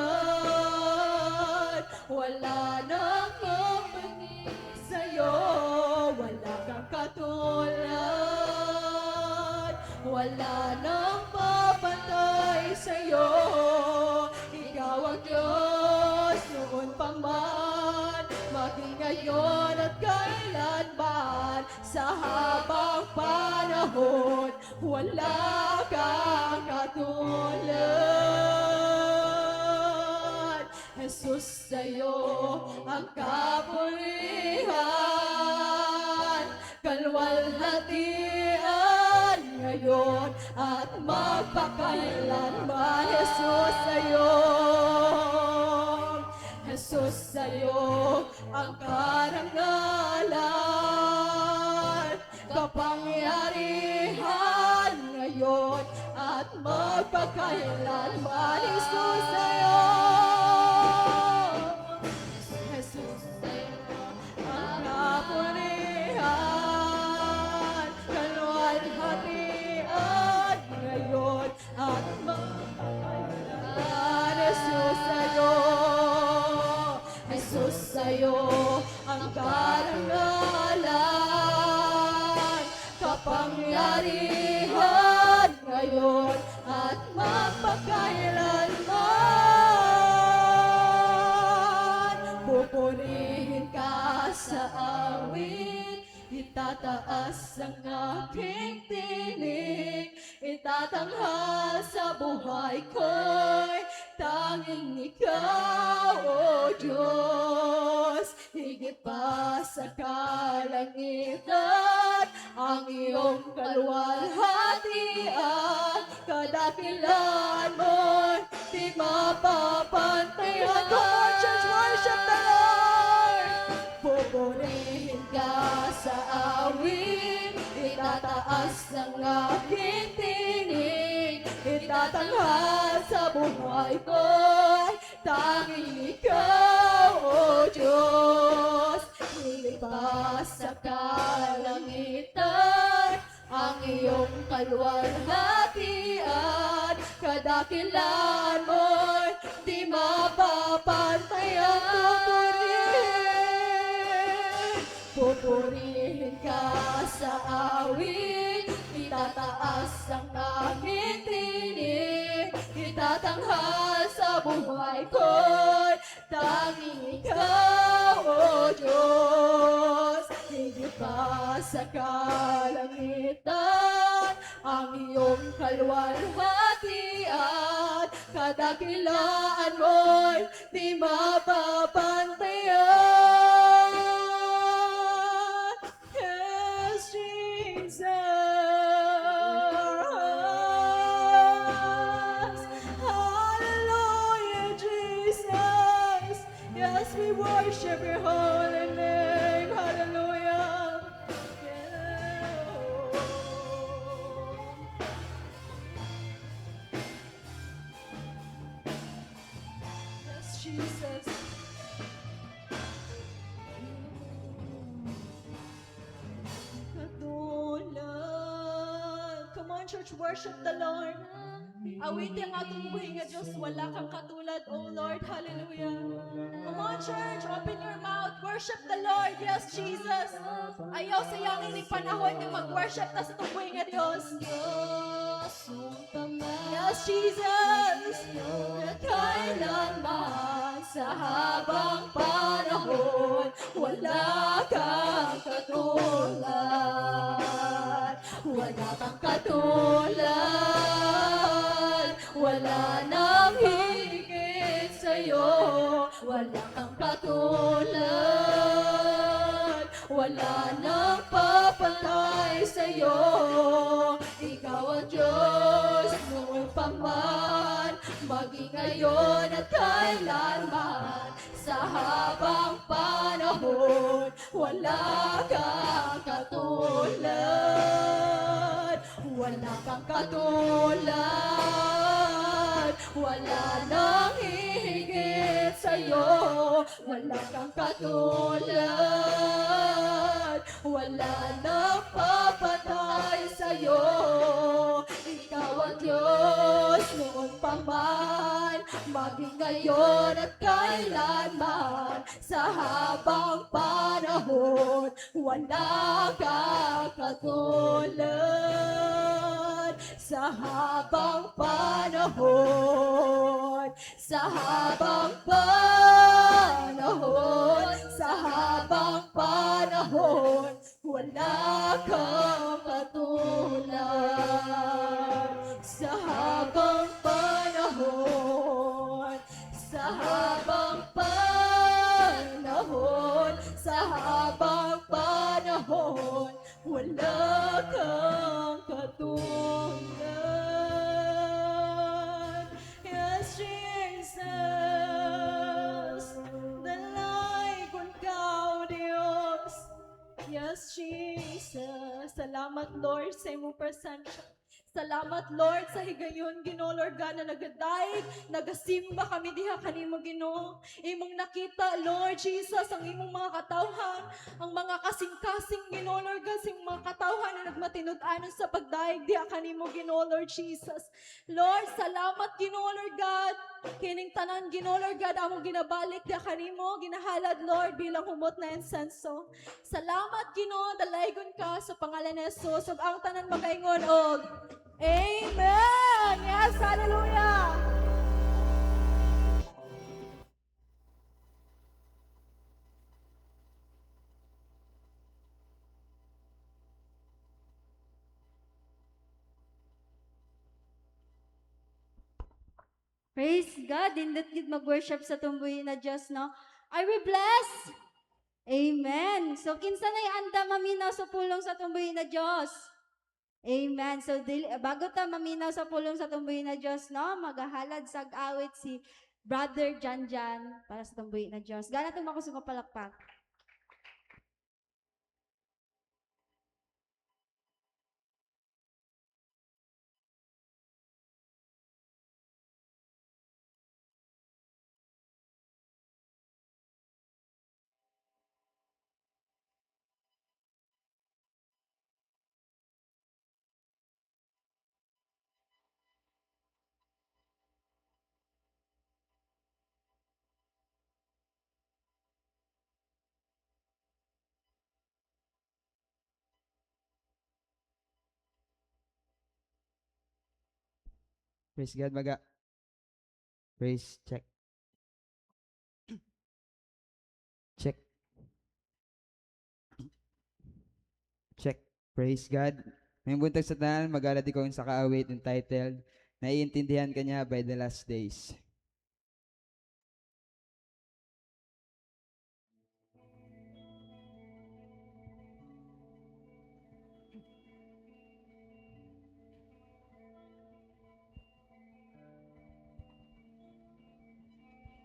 S5: wala nang mapangit sa'yo. Wala kang katulad, wala nang mapantay sa'yo. Ikaw ang Diyos noon pa man, maging ngayon at kailanman. Sa habang panahon, wala kang katulad. Jesus, sa'yo ang kapurihan, kalwalhatian ngayon at magpakailanman. Jesus, sa'yo, Jesus, sa'yo ang karangalan, kapangyarihan ngayon at magpakailanman. Jesus, sa'yo, Jesus, sa'yo ang kapurihan, kalwalhatian ngayon at magpakailanman. Jesus, sa'yo, Jesus, sa'yo ang karangalan, kapangyarihan ngayon at magpakailanman. buhay ko'y tanging ikaw, O Diyos. Higit pa sa kalangitan, ang iyong kaluwalhatian, kadakilan mo'y di mapapantayan. Come on, church, worship the Lord! Pupurihin ka sa awit, itataas ng aking tinig, itatanghal sa buhay ko'y tanging ikaw, O Diyos. Higit pa sa kalangitan, ang iyong kaluwalhatian, kadakilan mo'y di mapapantayan. Pupurihin ka sa awit, itataas ang aming tinig, itatanghal sa buhay ko'y tanging ikaw, O Diyos. Higit pa sa kalangitan, ang iyong kaluwalhatian, kadakilaan mo'y di mapapantayan. Yes, Jesus. Hallelujah, Jesus. Yes, we worship your holy name. Hallelujah. Yes, Jesus. Katulad. Come on, church, worship the Lord. Awitin ang atong buhay nga Diyos, wala kang katulad, O Lord. Hallelujah. Come on, church, open your mouth. Worship the Lord. Yes, Jesus. Ayaw sa iyang ining panahon nga mag-worship ta sa itong buhay nga Diyos. Yes, Jesus. Kailanman sa habang panahon, wala kang katulad. Wala kang katulad. Wala nang higit sa'yo. Wala kang katulad. Wala nang papantay sa'yo. Ikaw ang Diyos noon pa man, maging ngayon at kailanman. Sa habang panahon, wala kang katulad. Wala kang katulad. Wala nang hihigit sa'yo. Wala kang katulad. Wala nang papatay sa'yo. Ikaw ang Diyos noon pa man, maging ngayon at kailanman. Sa habang panahon, wala kang katulad. Sa habang panahon, sa habang panahon, sa habang panahon, wala kang katulad. Sa habang panahon, sa habang panahon, sa habang panahon, wala kang katulad. Yes, Jesus, dalay kung kao Diyos. Yes, Jesus, salamat Lord sa imong presensya. Salamat Lord sa higayon Ginoo Lord God na nagadaig, nagasimba kami diha kanimo Ginoo. Imong nakita Lord Jesus ang imong mga katawhan, ang mga kasing-kasing Ginoo Lord God, sa imong mga katawhan na nagmatinud-anon sa pagdaig diha kanimo Ginoo Lord Jesus. Lord, salamat Ginoo Lord God. Kining tanan Ginoo Lord God among ginabalik diha kanimo, ginahalad Lord bilang humot na insenso. Salamat Ginoo, dalaygon ka sa pangalan ni Jesus ug ang tanan magaingon og Amen! Yes, hallelujah!
S6: Praise God. Dindot gid mag-worship sa tumbuhi na Diyos, no? Are we blessed? Amen. So, kinsa na anda maminaw sa pulong sa tumbuhi na Diyos? Amen. So, bago ta maminaw sa pulong sa tumbuhi na Diyos, no? Magahalad sa awit si Brother Janjan para sa tumbuhi na Diyos. Gana itong makusong palakpak.
S7: Praise God, maga. Praise, check. Check. Check. Praise God. May buntag sa tanan, magalad ikaw sa kaawit entitled, Naiintindihan ka niya by the last days.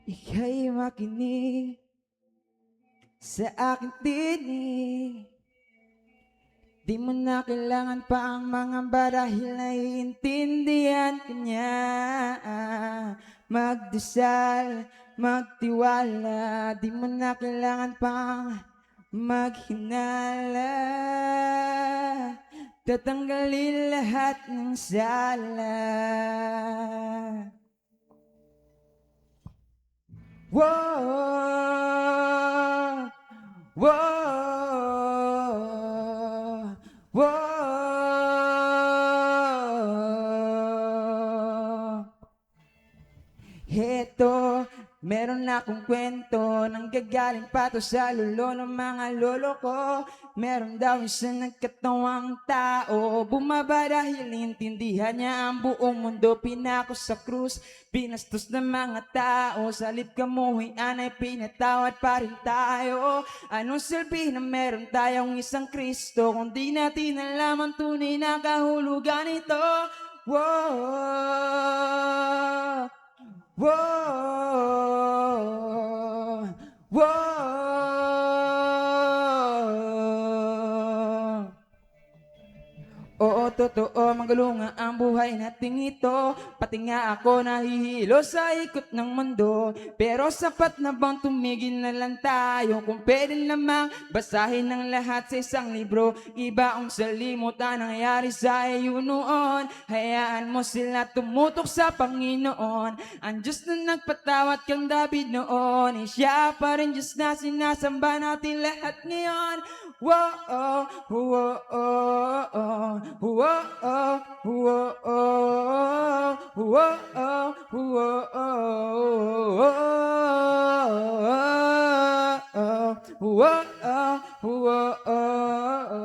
S7: Ika'y makinig sa aking tinig. Di mo na kailangan pa ang mga dahil naiintindihan ka niya. Magdasal, magtiwala, di mo na kailangan pang maghinala. Tatanggalin lahat ng sala. Whoa, whoa, whoa. Heto, meron akong kwento nang gagaling pa to sa lolo ng mga lolo ko. Meron daw isang nagkatawang tao, bumaba dahil intindihan niya ang buong mundo. Pinako sa krus, binastos ng mga tao. Sa lipkamuhian ay pinatawad pa rin tayo. Anong silbi na meron tayong isang Kristo kung di natin alam ang tunay na kahulugan nito? Whoa, whoa, whoa. Oo, totoo, magalunga ang buhay nating ito. Pati nga ako nahihilo sa ikot ng mundo. Pero sapat na bang tumigil na lang tayo? Kung pwede namang basahin ng lahat sa isang libro. Iba ang salimutan nangyari sa iyo noon. Hayaan mo sila tumutok sa Panginoon. Ang Diyos na nagpatawad kang David noon, siya pa rin Diyos na sinasamba natin lahat ngayon. Whoa, oh, whoa, oh, oh. Whoa, oh, whoa, oh, whoa, oh, whoa, oh, whoa, oh, whoa, oh, whoa,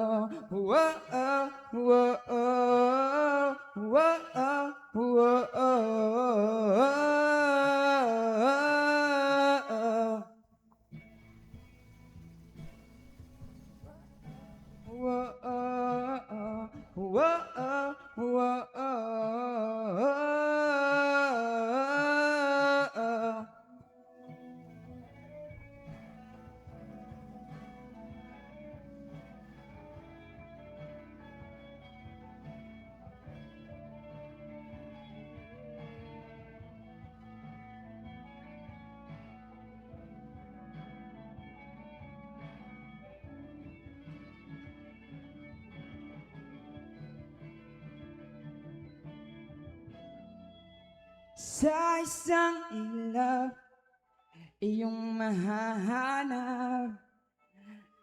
S7: sa isang ilaw, iyong mahahanap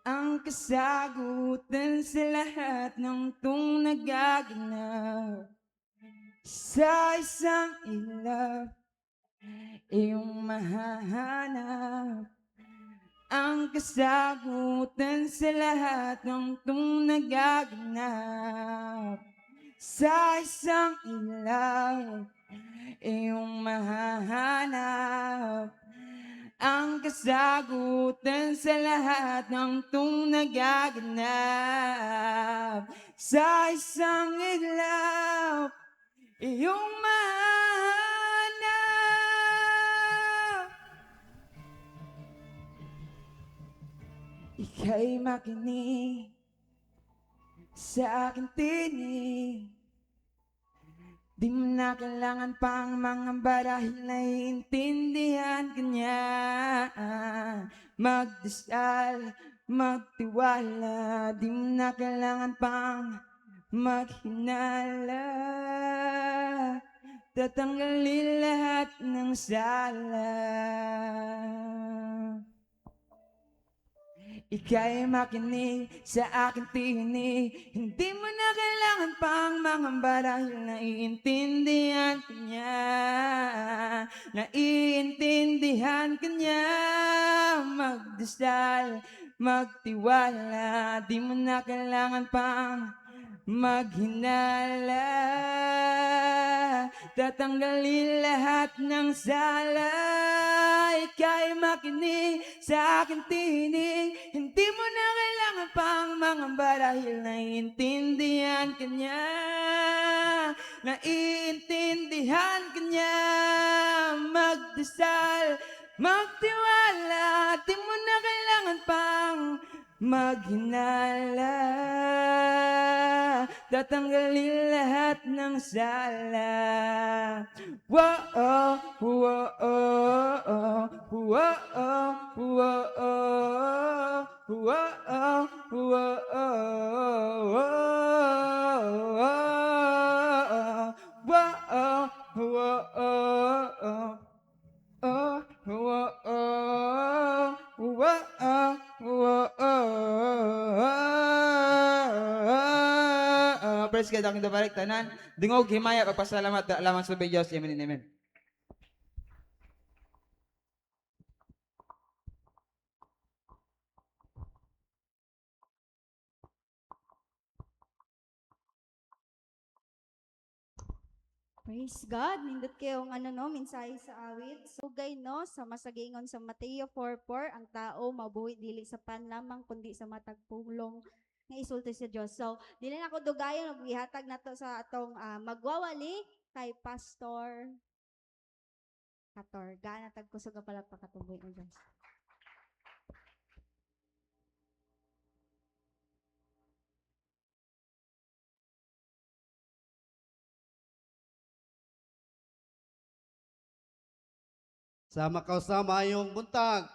S7: ang kasagutan sa lahat ng tung nagaganap. Sa isang ilaw, iyong mahahanap ang kasagutan sa lahat ng tung nagaganap. Sa isang ilaw, iyong mahahanap ang kasagutan sa lahat ng tung nagaganap. Sa isang ilaw, iyong mahanap. Ika'y makinig sa aking tinig. Di mo na kailangan pang mangamba dahil naiintindihan ka niya. Magdasal, magtiwala, di mo na kailangan pang maghinala. Tatanggalin lahat ng sala. Ika'y makinig sa aking tinig. Hindi mo na kailangan pang mangamba dahil naiintindihan ka niya. Naiintindihan ka niya. Magdasal, magtiwala, di mo na kailangan pang maghinala. Tatanggalin lahat ng sala. Ika'y makinig sa aking tinig. Hindi mo na kailangan pang mangamba dahil naiintindihan ka niya. Naiintindihan ka niya. Magdasal, magtiwala, di mo na kailangan pang maghinala. Tatanggalin lahat ng sala. Whoa, whoa, whoa, whoa, whoa, whoa, praise God, aking dabalik tanan. Dingog, himaya, pagpasalamat, alaman sa Diyos. Amen and amen.
S6: Praise God. Nindot kayo ang mensahe sa awit. Sugay sa masagingon sa Mateo 4:4, ang tao mabuhi dili sa pan lamang kundi sa matag pulong nga isulti sa Dios. So, dili na ako dugayon og gihatag nato sa atong magwawali kay Pastor Katorga. Natag kusog nga pala pakatuboy ang Dios.
S8: Sa makausa mayong buntag,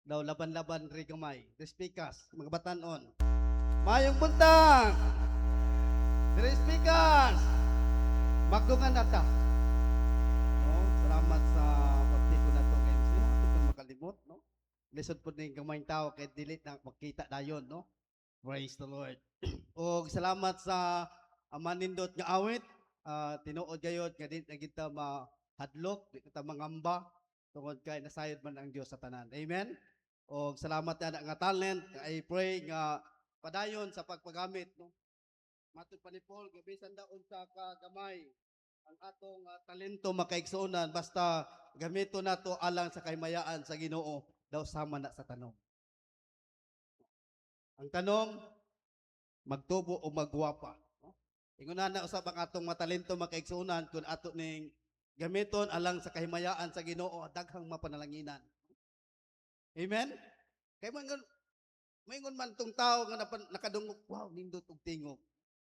S8: daw laban-laban ri gamay. The speakers, mga batanon. Mayong buntag, the speakers, magdungan nata. No, salamat sa pagtiko na to ngayon. Sino ito makalimot, no? Lisod po ng gamayng tao kay delete na magkita dayon, no? Praise the Lord. O salamat sa amanindot nga awit. Tinuod gayod nga di na kita hadlok, di kita mangamba, tungod kay nasayod man ang Dios sa tanan. Amen? O salamat na nga talent, I pray nga padayon sa pagpagamit, no? Matod pa ni Paul, gabisan daon sa kagamay, ang atong talento makaigsuonan, basta gamito nato alang sa kaymayaan sa Ginoo, daw sama na sa tanong. Ang tanong, magtubo o magwapa. No? Ingon na usab ang atong matalento makaigsuonan kung ato ning gamiton alang sa kahimayaan sa Ginoo, daghang mapanalanginan. Amen? Kay maingon man tong tao nga nakadungog, wow, nindot og tingog.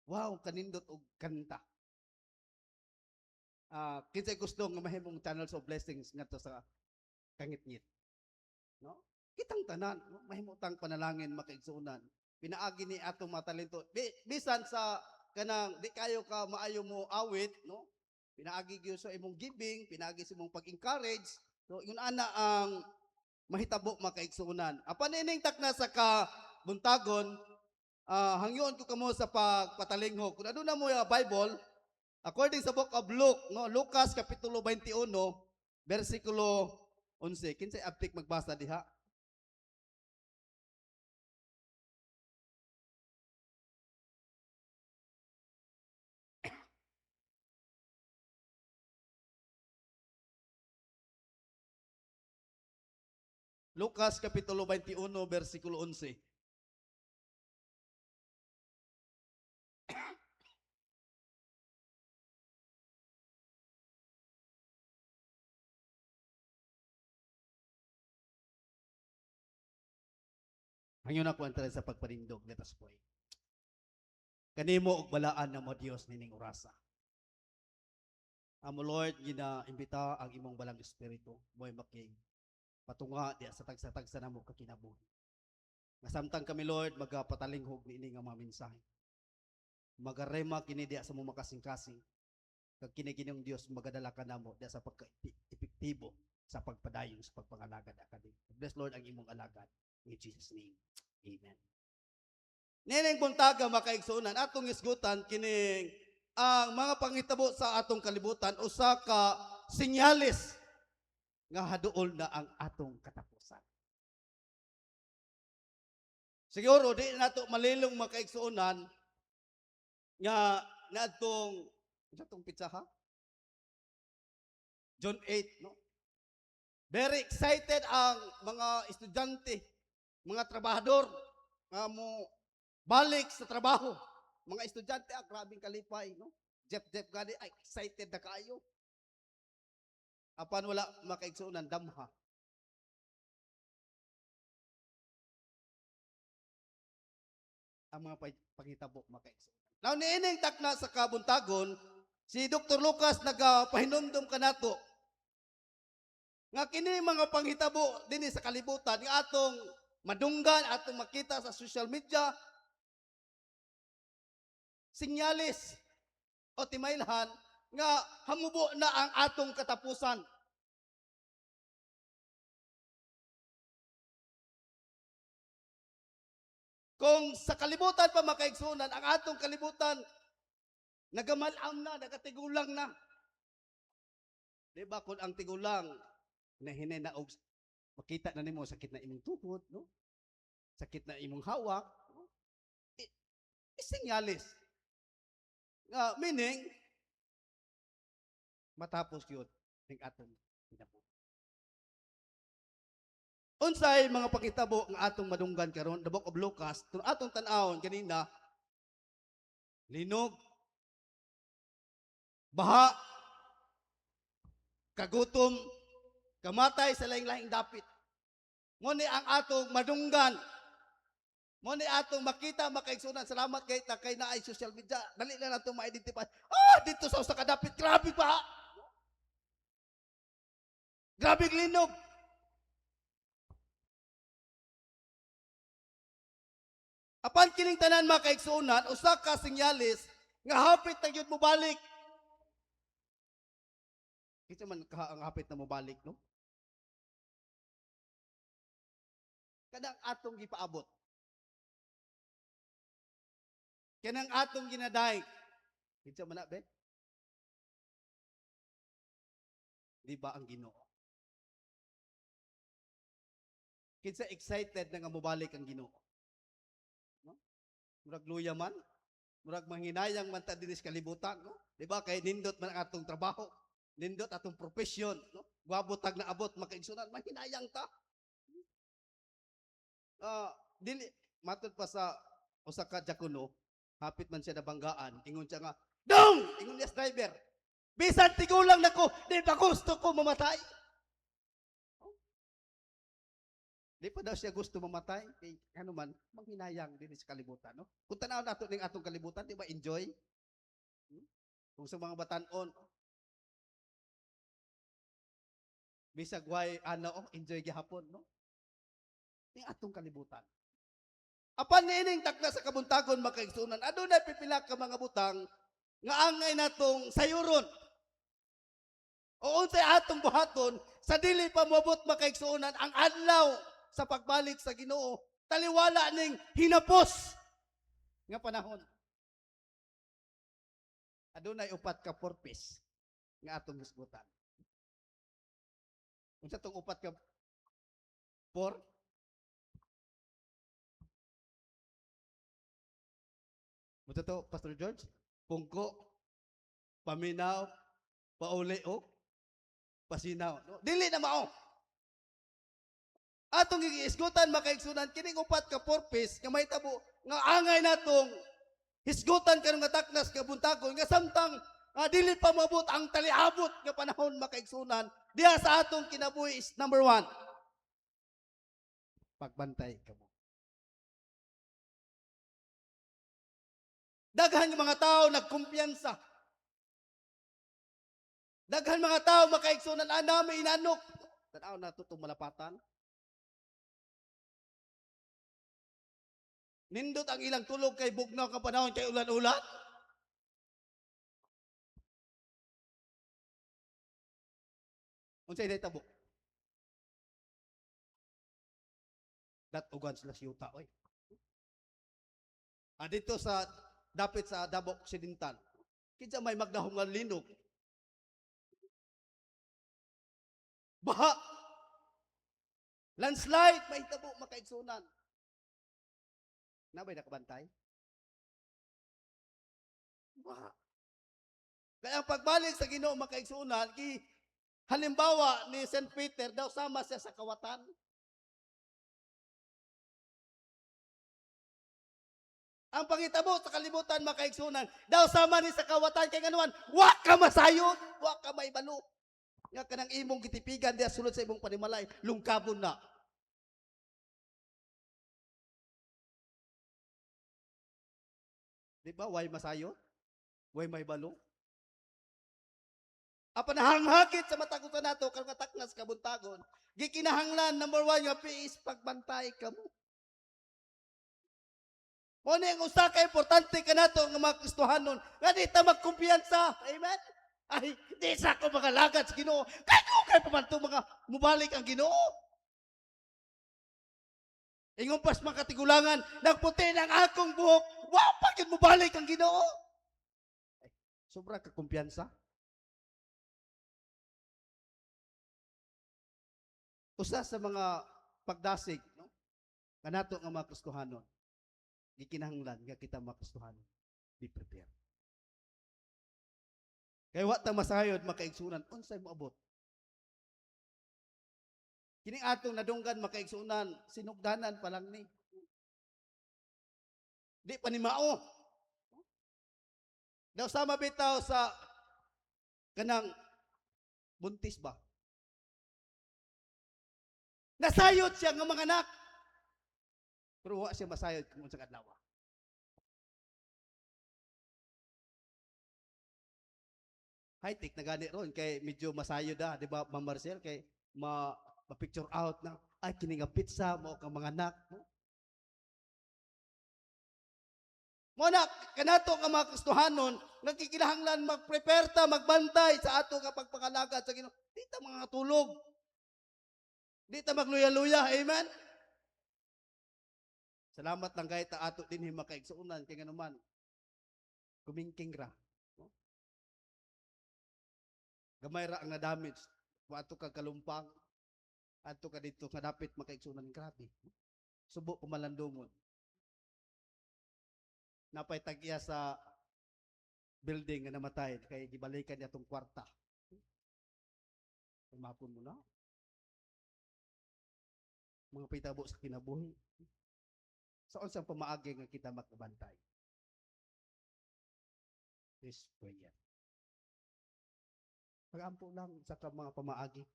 S8: Wow, kanindot og kanta. Kinsay gusto nga mahimong channels of blessings ngadto sa kangit-ngit. No? Kitang tanan, no? Mahimutang panalangin makaigsuonan. Pinaagi ni atong mga talento. Bisan sa kanang di kayo ka maayo mo awit, no? Pinaagi gyud sa imong giving, pinaagi sa imong pag-encourage. So, yun ana ang mahitabo makaigsuonan. Apan ining takna sa kabuntagon, hangyon ko kamo sa pagpatalinghog. Kung aduna mo yung Bible, according sa book of Luke, no, Lucas kapitulo 21, versikulo 11. Kinsay aptik magbasa diha? Lucas Kapitulo 21, versikulo 11. Hangyon ako ang sa pagparindog. Let us pray. Kanimo og balaan na mo Dios nining orasa. Amo Lord, gina-imbita ang imong balang espiritu. Mo'y making patunga diya sa tagsa-tagsa namo kakinabuhi. Nga samtang kami Lord, magapatalinghog ni ini nga mga mensahe. Magarema kini diya sa mong makasing-kasing. Kag kini Ginoong Dios magadala ka namo diya sa pagka-epektibo sa pagpadayon sa pagpangalagad akademi. Bless Lord ang imong alagad. In Jesus' name. Amen. Nining buntaga makaigsunan atong isgutan kining ang mga pangitabo sa atong kalibutan usa ka sinyalis nga haduol na ang atong katapusan. Siguro di nato malilong makaigsunan nga natong pitsa ha? John 8, no? Very excited ang mga estudyante, mga trabahador nga mo balik sa trabaho. Mga estudyante, grabing kalipay, no? Jeff gani, ay excited na kayo. Apan wala makaigsunan damha. Ang mga pangitabo makaigsunan. Now niining takna sa kabuntagon, si Dr. Lucas nagapahinumdum kanato nga kini mga panghitabo dinhi sa kalibutan nga atong madunggan, atong makita sa social media, sinyalis o timailhan nga hamubo na ang atong katapusan. Kung sa kalibutan pa makaigsunan, ang atong kalibutan nagamalam na, nagatigulang na. Diba kung ang tigulang na hinay na og makita na nimo sakit na imong tuhod, no? Sakit na imong hawak, no? Isinyalis. Meaning, matapos yun ng atong pinabo. Unsay mga pakitabo ng atong madunggan karon, the book of Lucas, kung atong tan-awon kanina, linog, baha, kagutom, kamatay sa laing-laing dapit. Muni ang atong madunggan. Muni atong makita, makaigsunan. Salamat kay na ay social media. Dali na natin ma-identify. Dito sa usa ka dapit, grabe pa. Grabe linog. Apan kining tanan makaigsunan, usa ka sinyalis nga hapit na gyud mo balik. Kita man ang hapit na mo balik, no? Kanang atong gipaabot. Kanang atong ginaday. Kita man na, be? Di ba ang Ginoo? Kinsa excited na nga mobalik ang Ginoo? No? Murag luya man, murag manghinayang man ta dinis kalibutan, no? Di ba kay nindot man ang atong trabaho, nindot atong profesyon, no? Guwabotag na abot makaigsunan, manghinayang ta. Dili matud pa sa usa ka diakono, hapit man siya nabanggaan, ingon siya nga, "Dong!" Ingon niya sa driver. "Bisan tigulang nako, di pa gusto ko mamatay." Di pa daw siya gusto mamatay. Ano man, manghinayang din sa kalibutan. No? Kung tanaw nato ng atong kalibutan, di ba enjoy? Kung sa mga batanon, bisag way, enjoy gihapon. No? Yung atong kalibutan. Apan niining takna sa kabuntagon makaigsunan, adunay pipila ka mga butang nga angay natong sayuron. O unsay atong buhaton, sa dili pa moabot makaigsunan ang adlaw sa pagbalik sa Ginoo, taliwala ning hinapos nga panahon. Adunay upat ka purpose nga atong hisgutan. Unsa tong upat ka Muto to, Pastor George? Pungko, paminaw, pauli o pasinaw. No? Dili na mao. atong giisgutan makaigsunan kining upat ka purpose nga mahitabo nga angay natong hisgutan karon nga taknas nga buntagon nga samtang dili pa mabot ang taliabot nga panahon makaigsunan diha sa atong kinabuhi is number 1 pagbantay kamo. Daghan nga mga tao nagkumpiyansa. Daghan mga tao makaigsunan anami inanok. Tanaw na tutong malapatan. Nindot ang ilang tulog kay bugnaw ka panahon kay ulan-ulan. Unsay day tabok? Ugan sila siyuta oy. Dito sa dapit sa Davao Occidental. Kinsa may magdahong nga linog. Baha. Landslide may tabo makaigsunan. Nabay nakabantay? Baha. Kaya ang pagbalik sa Ginoo makaigsunan halimbawa ni St. Peter daw sama siya sa kawatan. Ang pangitabo sa kalibutan makaigsunan daw sama ni sa kawatan kay ganuan wa ka masayod, wa ka maibalo. Nga kanang imong gitipigan diha sulod sa imong panimalay lungkabon na. Di ba way masayod? Way maibalo? Apan hanghakit sa matagutan nato kang taknas kabuntagon. Gikinahanglan number 1 nga is pagbantay kamo. Mo ni ang usa ka importante kanato nga mga Kristohanon nga di ta magkumpiyansa. Amen. Ay, di sa ako mga lagad sa Ginoo. Kay pamanto mga mubalik ang Ginoo. Ingon pas mga katigulangan, nagputi ng akong buhok, wa pa gyud mubalik ang Ginoo. Ay, sobra ka kumpiyansa. Usa sa mga pagdasig, no? Kanato nga mga Kristohanon. Gikinahanglan nga kita mga Kristohanon. Be prepared. Kaya wa ta masayod makaigsunan unsay moabot. Kini atong nadunggan makaigsunan sinugdanan pa lang ni. Di pa ni mao. Daw sama bitaw sa kanang buntis ba? Nasayod siya ng mga anak. Pero wa siya masayod kung sa adlaw. High-tech na gani ron kay medyo masayod di ba Ma'am Marcel kay ma-picture out na ay kini nga pizza mo kang mga anak no? Mo na kanato nga mga Kristohanon nagkikinahanglan mag-prepare ta magbantay sa ato nga pagpakalagad sa Ginoo. Di ta mga tulog. Di ta magluya-luya. Amen. Salamat lang kahit ato din makaigsuunan kay nganuman. Kumingking ra. No? Gamay ra ang na-damage. Ato ka kalumpang. Ato ka dito nga dapit makaigsuunan. Grabe. Subo pumalandungon. Napay tagya sa building nga namatay kay gibalikan niya tong kwarta. Umapon mo na. Mga pitabo sa kinabuhi. Sa unsang pamaagi nga kita makabantay. This prayer. Pagampo lang sa mga pamaagi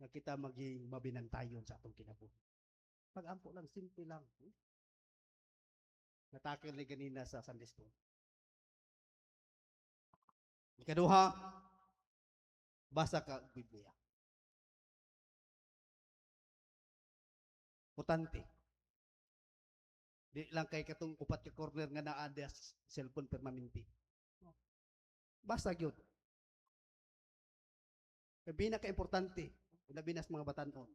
S8: nga kita maging mabinantayon sa atong kinabuhi. Pagampo lang, simple lang. Natakil ni ganina sa Sunday School. Ikaduha, basa ka Biblia. Putante. Di lang kay katong upat ka corner nga naa des cellphone permanente. Basta gyud. Kabi na ka-importante, labi na sa mga batanon.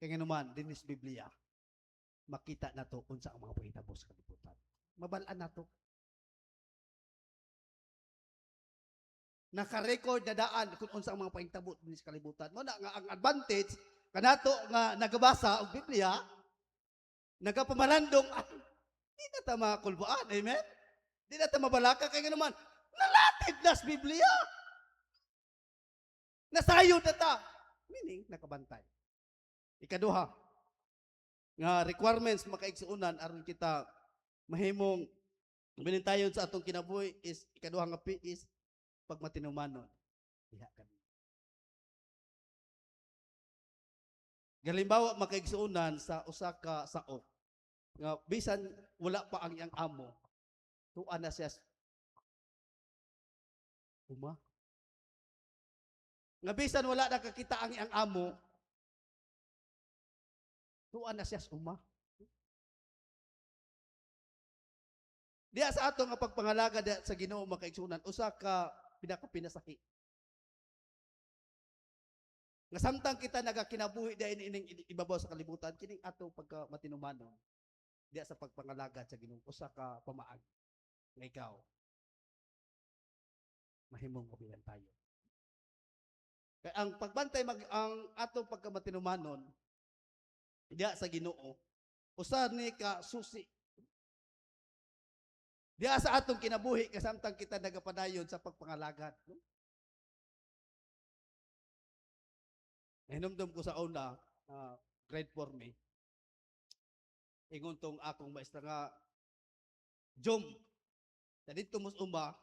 S8: Kaya naman, din is Biblia, makita na to unsa ang mga pahitabo sa kalibutan. Mabalaan na to. Naka-record na daan kung unsa ang mga pahitabo din sa kalibutan. Mo na nga ang advantage kanato nga nagabasa og Biblia, nagapamalandong, di na ta makulbaan, amen? Di na ta mabalaka, kaya naman, nalatid na sa Biblia. Nasayod na ta. meaning nakabantay. Ikaduha, nga requirements makaigsuunan aron kita mahimong binintayon sa atong kinabuhi is ikaduha nga P is pagmatinumanon. Diha kami. Galimbawa makaigsuunan sa usa ka saot nga bisan wala pa ang iyang amo, tuan na siya uma. Nga bisan wala na kakita ang iyang amo, tuan na siya uma. Diya sa ato nga pagpangalaga diya sa Ginoo makaigsunan usa ka pinakapinasahi. Nga samtang kita nagakinabuhi diya ining ibabaw sa kalibutan kining ato pagka matinumanon diya sa pagpangalaga sa Ginoo usa ka pamaag nga ikaw mahimong kabilan tayo. Kaya ang pagbantay ang ato pagka matinumanon diya sa Ginoo usa ni ka susi diya sa atong kinabuhi kasamtang kita nagapadayon sa pagpangalagad. No? Hinumdum ko sa una, grade 4 me. Ingon tong akong maestra nga, Jom, sa dito mos umba,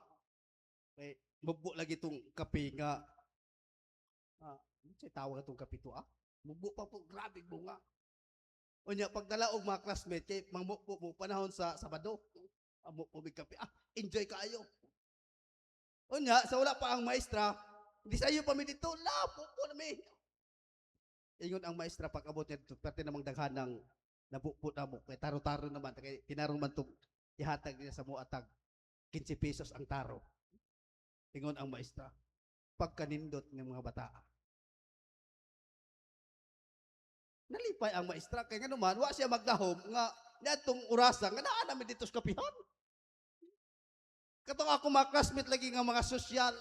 S8: kay mugbo lagi tong kape nga, say tawag itong kape to mugbo pa po, grabe bunga. Unya, pagdala og mga classmate, kay mangmukbo mo panahon sa Sabado, amo po may kape, enjoy kaayo. Unya, sa wala pa ang maestra, hindi sa iyo pa mi dito, lapo po na mi. Ingon ang maestra pag-abot niya dito, pati namang daghanang nabukpot na mo. Kaya taro-taro naman, kaya tinarong man itong ihatag niya sa mo atag 15 pesos ang taro. Ingon ang maestra, pagkanindot ng mga bata. Nalipay ang maestra, kaya nga naman, wa siya magdahom, nga natong urasa, nga naan namin dito sa kapihan. Katong ako mga classmate lagi nga mga sosyal,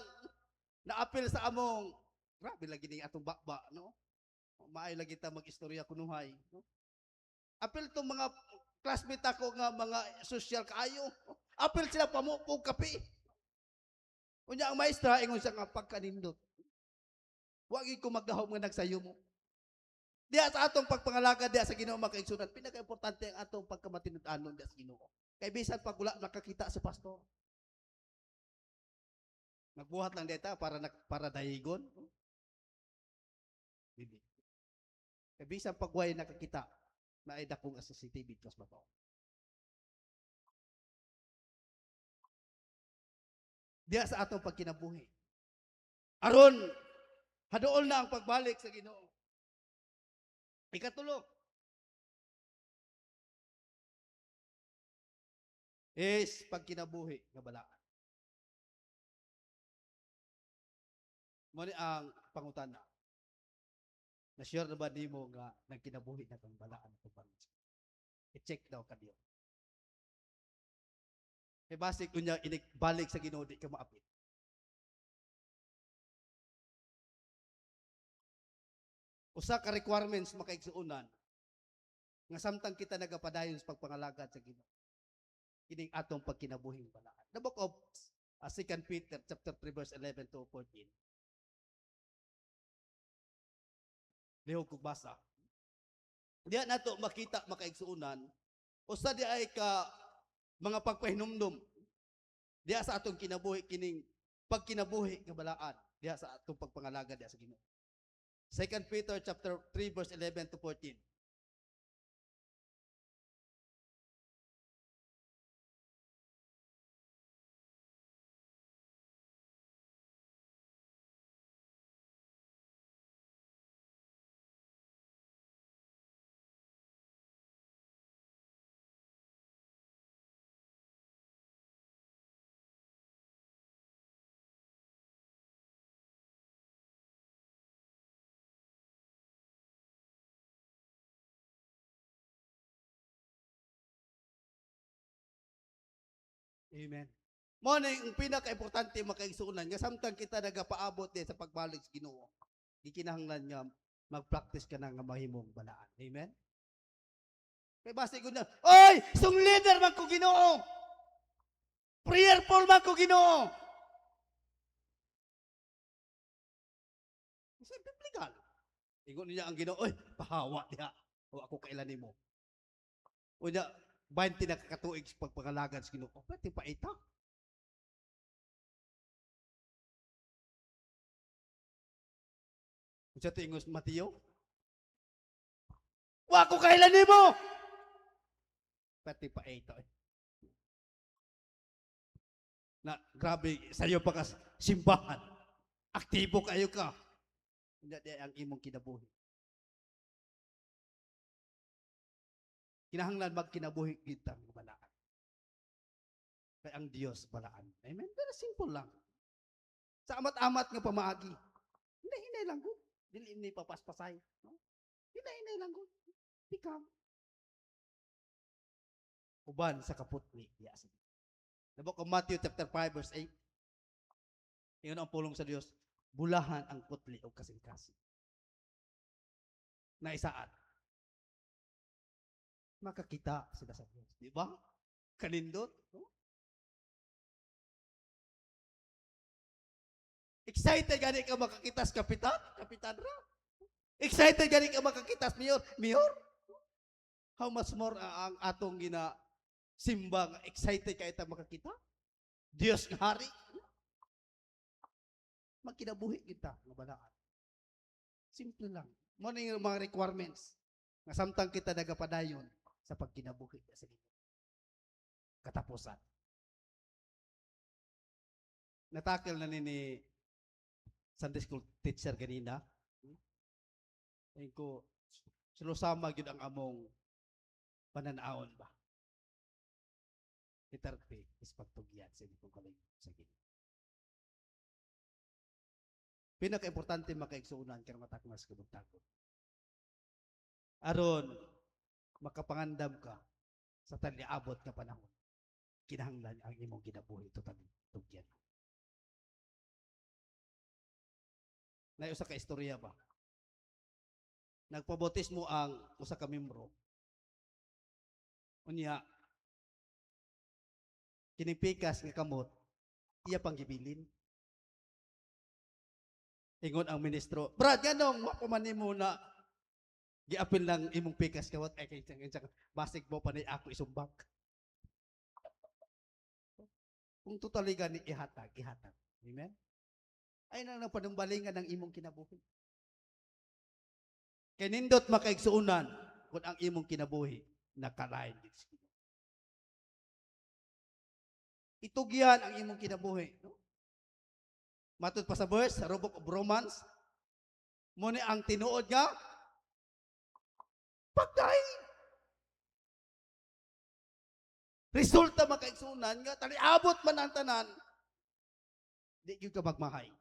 S8: na apel sa among, grabe lagi ni atong bakba, no? Maayo lagi ta mag-istorya kunuhay, no? Apil tong mga classmate ako nga mga social kaayo. Apil sila pamupog kape. Unya ang maestra ingon siya nga pagkanindot. Wa gyud ko magdahom nga nagsayo mo. Diya sa atong pagpangalaga diya sa Ginoo makaigsunan, pinaka-importante ang atong pagkamatinud-anon diya sa Ginoo. Kay bisan pag wala nakakita sa pastor. Magbuhat lang deta para dayigon. Hindi. Kaya bisan pagway nakakita na ay dakong sa CCTV plus babaw. Diya sa atong pagkinabuhi. Aron, hadool na ang pagbalik sa Ginoo. Ikatulo, is pagkinabuhi nga balaan. Muna ang pangutana. Na-sure na ba di mo nga nagkinabuhi na kang balaan ito pa? I-check daw ka diyo. Kaya basic kunya balik sa Ginoo di ka maapit. Usa ka requirements makaigsuunan nga samtang kita nagapadayon sa pagpangalagad sa Ginoo. Kining atong pagkinabuhing balaan. The book of 2 Peter chapter 3 verse 11 to 14. Lihog kog basa. Diya nato makita makaigsuunan usa di ay ka mga pagpahinumdum diya sa atong kinabuhi kining pagkinabuhi nga balaan diya sa atong pagpangalaga diya sa Ginoo. 2 Peter chapter 3 verse 11 to 14. Amen. Mo na yung pinaka-importante makaigsuunan nga samtang kita nagapaabot din sa pagbalik sa Ginoo. Gikinahanglan nga mag-practice ka na nga mahimong balaan. Amen. Kay base ko na, oy, sung leader man ko Ginoo. Prayerful man ko Ginoo. Sa biblical. Ingon niya ang Ginoo, oy, pahawa diha. O ako kailan nimo. Unya 20 na kakatuig sa pagpangalagan sa Ginoo. Pati pa ita. Unsa tingos Mateo? Wa ko kailan nimo. Pati pa ita. Na grabe sayo pa ka simbahan. Aktibo kayo ka. Hindi ang imong kinabuhi. Kinahanglan magkinabuhi kita ng balaan. Kaya ang Diyos balaan. Amen? Very simple lang. Sa amat-amat nga pamaagi. Hinay-hinay lang ko. Dili ni papaspasay. No? Hinay-hinay lang ko. Pikam. Uban sa kaputli. Yes. The book of Matthew chapter 5 verse 8. Iyon ang pulong sa Diyos. Bulahan ang putli o kasing-kasing. Na isaat. Makakita sila sa Diyos. Di ba? Kanindot. No? Excited gani ka makakita sa kapitan? Kapitan ra. Excited gani ka makakita sa mayor? Mayor? How much more ang atong gina simba nga excited ka ita makakita? Diyos nga hari. Magkinabuhi kita nga balaan. Simple lang. Mo ni mga requirements nga samtang kita nagapadayon sa pagkinabuhi sa Ginoo. Katapusan. Natakil na ni Sunday school teacher ganina. Ayun ko, sulusama yun ang among pananaon ba? Iterpe is pagtugyan sa inyong kalig sa Ginoo. Pinaka-importante makaigsuunan kaya matakmas kabugtagon. Aron, makapangandam ka sa taliabot na panahon. Kinahanglan ang imong ginabuhi ito tugyan. Usa ka istorya ba? Nagpabotismo ang usa ka membro. Unya, kinipikas nga kamot, iya pang gibilin. Ingon ang ministro, Brad, ganong, makumanin mo na giapil lang imong pikas kawat, ay kaya basig mo pa ni ako isumbak. Kung totally gani ihatag. Amen? Ay nang panumbalingan ng imong kinabuhi. Kay nindot makaigsuunan kung ang imong kinabuhi nakalain din sa Ginoo. Itugyan ang imong kinabuhi, no? Matod pa sa verse, sa Book of Romans, mo ni ang tinuod nga pagkain. Resulta makaigsuunan nga taliabot man ang tanan, di gyud ka magmahay.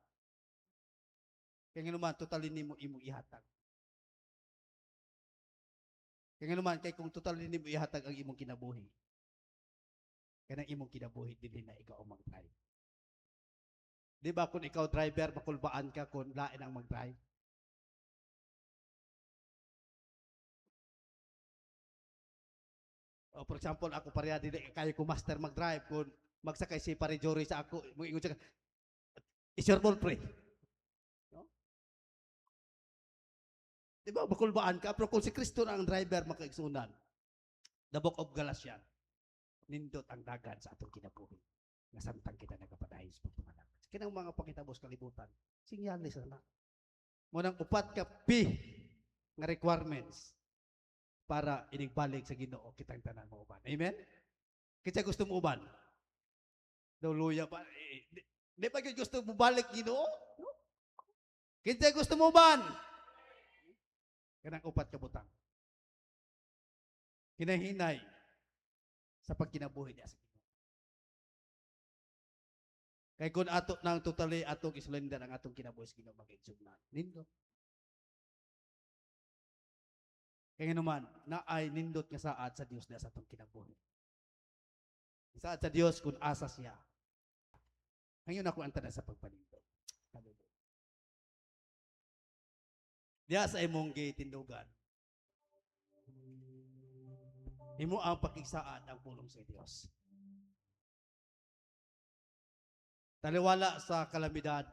S8: Kaya naman, totalin nimo imong ihatag. Kaya naman, kay kung totalin nimo ihatag ang imong kinabuhi, kaya imong kinabuhi, dili na ikaw ang mag-drive. Di ba kung ikaw driver, makulbaan ka kung lain ang mag-drive? O for example, ako pareha, dili kayo ko master mag-drive kung magsakay si Pare Jory sa ako, mag-ingon siya, is your ball pray? Di ba, makulbaan ka, pero kung si Kristo na ang driver, makaigsunan. The Book of Galatians, nindot ang dagan sa atong kinabuhi. Nga samtang kita nagapadayon sa pagpapalakas. Kinang mga pakitabos kalibutan, sinyalis na. Munang upat ka nga requirements para inigbalik sa Ginoo kitang tanan mo uban. Amen? Kitsa gusto mo uban? Daw luya pa. Di pa gusto mo balik Ginoo? Kitsa gusto mo uban? Kanang upat ka butang. Hinahinay sa pagkinabuhi niya sa Ginoo. Kay kung ato nang totally atong islender ang atong kinabuhi sa Ginoo mag-igsugnan. Nindot. Kaya naman, na ay nindot nga saad sa Dios na sa atong kinabuhi. Saad sa Dios kung asa siya. Ngayon ako ang tanan sa pagpanindot. Diya sa imong gitindugan. Imo ang pakigsaad ang pulong sa Dios. Taliwala sa kalamidad,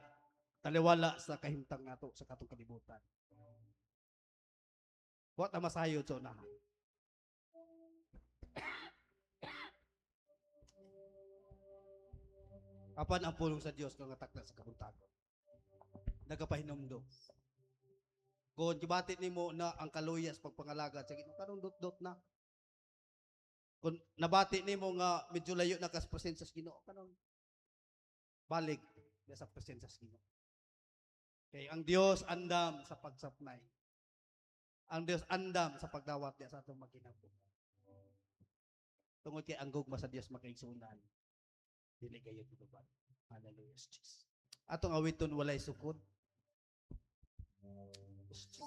S8: taliwala sa kahimtang nato sa katong kalibutan. Wa ta masayod sa unahan. Apan ang pulong sa Dios nga takla sa kabuntagon. Nagapahinomdom. Kung gibati nimo na ang kaluyas pagpangalagad sa Ginoo karong dot-dot na. Kung nabati nimo nga medyo layo na kas presensya sa Ginoo karong balik sa presensya sa Ginoo. Kay ang Dios andam sa pagsapnay. Ang Dios andam sa pagdawat niya sa atong magkinabuhi. Tungod kay ang gugma sa Dios makaigsunan. Dili kayo tutupan. Hallelujah, Jesus. Atong awiton walay sukod. Jesus.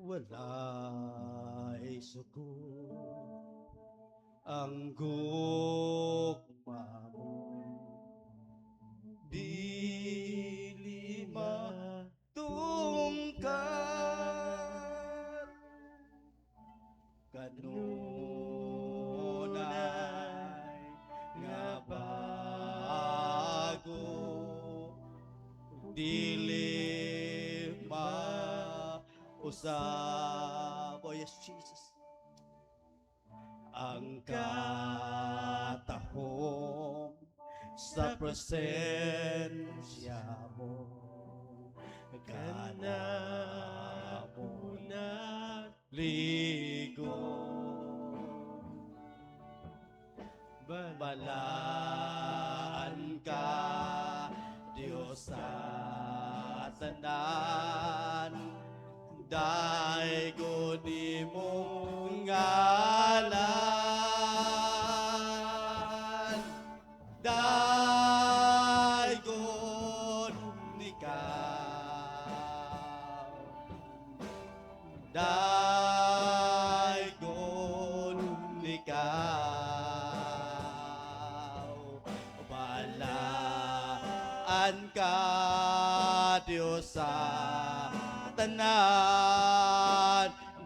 S8: Walay sukod ang gugma mo. Dili matungkad kanunay nga bago dili mausab. Oh yes, Jesus. Ang katahom sa presensya mo kanamo na ligo balaan ka Diyos sa tanan daigo ni mong ngalan daigon ikaw daigon ikaw balaan ka Diyos sa tanan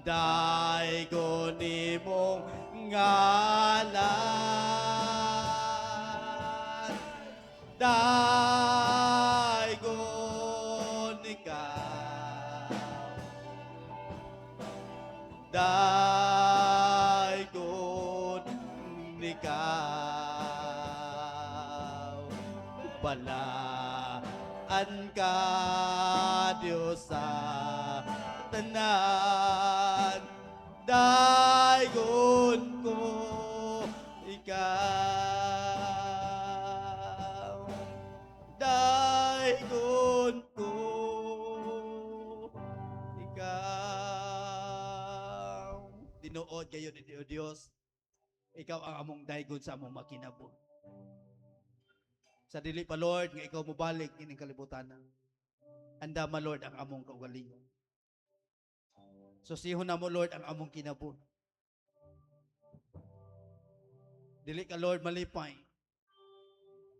S8: daigon imong ngalan daigon ikaw daigon ikaw balaan ka Diyos sa tanan daigon ko ikaw daigon ko ikaw tinuod kayo ni Diyos ikaw ang among daigon sa among makinabuhi sa dili pa Lord nga ikaw mobalik ining kalibutan andama Lord ang among kaugalingon so sihon na mo Lord ang among kinabuhi dili ka Lord malipay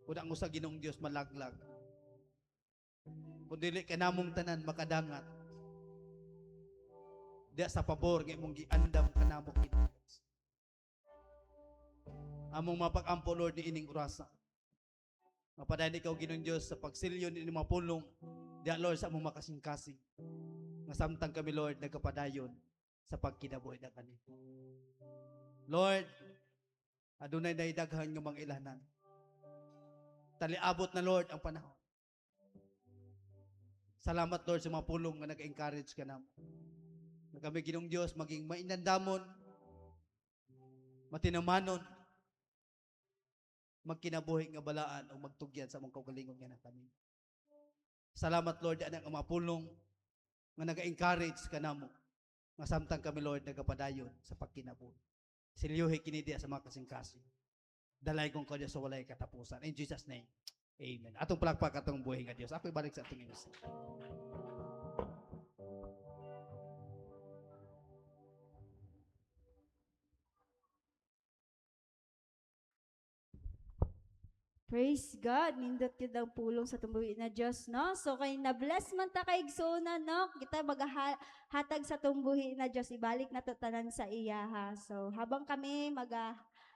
S8: kung ang usa Ginoong Dios malaglag kung dili ka namong tanan makadangat diya sa pabor nga imong giandam kanamo Dios among mapag-ampo Lord ni ining orasa mapadayon ikaw Ginoong Dios sa pagsilyo ni mga pulong diya Lord sa among makasing-kasing nga samtang kami Lord nagkapadayon sa pagkinabuhi na kani Lord adunay naidaghan nga mga ilahanan taliabot na Lord ang panahon salamat Lord sa mga pulong nga nag-encourage ka namo na kami Ginoong Dios maging mainandamon matinamanon magkinabuhi nga balaan o magtugyan sa among kaugalingon nga kami. Salamat Lord anang mga pulong nga naga-encourage kanamo nga samtang kami Lord nagapadayon sa pagkinabuhi. Silyohi kini diya sa mga kasing-kasing. Dalay kong kadya sa walay katapusan. In Jesus name. Amen. Atong palakpak atong buhay nga Dios. Ako ibalik sa atong Diyos.
S6: Praise God, nindot yun ang pulong sa tumbuhi na Diyos, no? So, kay na-bless man ta kay Igsoona, no? Kita maghatag sa tumbuhi na Diyos, ibalik na to tanan sa iya, ha? So, habang kami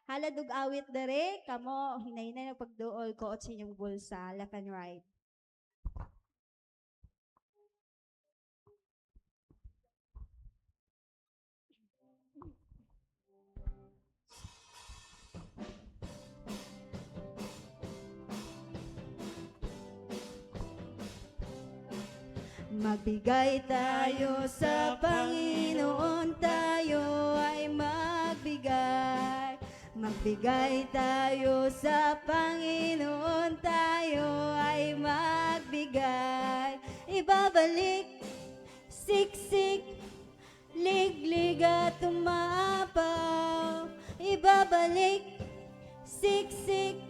S6: halad ug awit dere, kamo hinay-hinay nagpagduol ko sa inyong bulsa, left and right. Magbigay tayo sa Panginoon, tayo ay magbigay. Magbigay tayo sa Panginoon, tayo ay magbigay. Ibabalik, siksik, liglig at tumapaw. Ibabalik, siksik,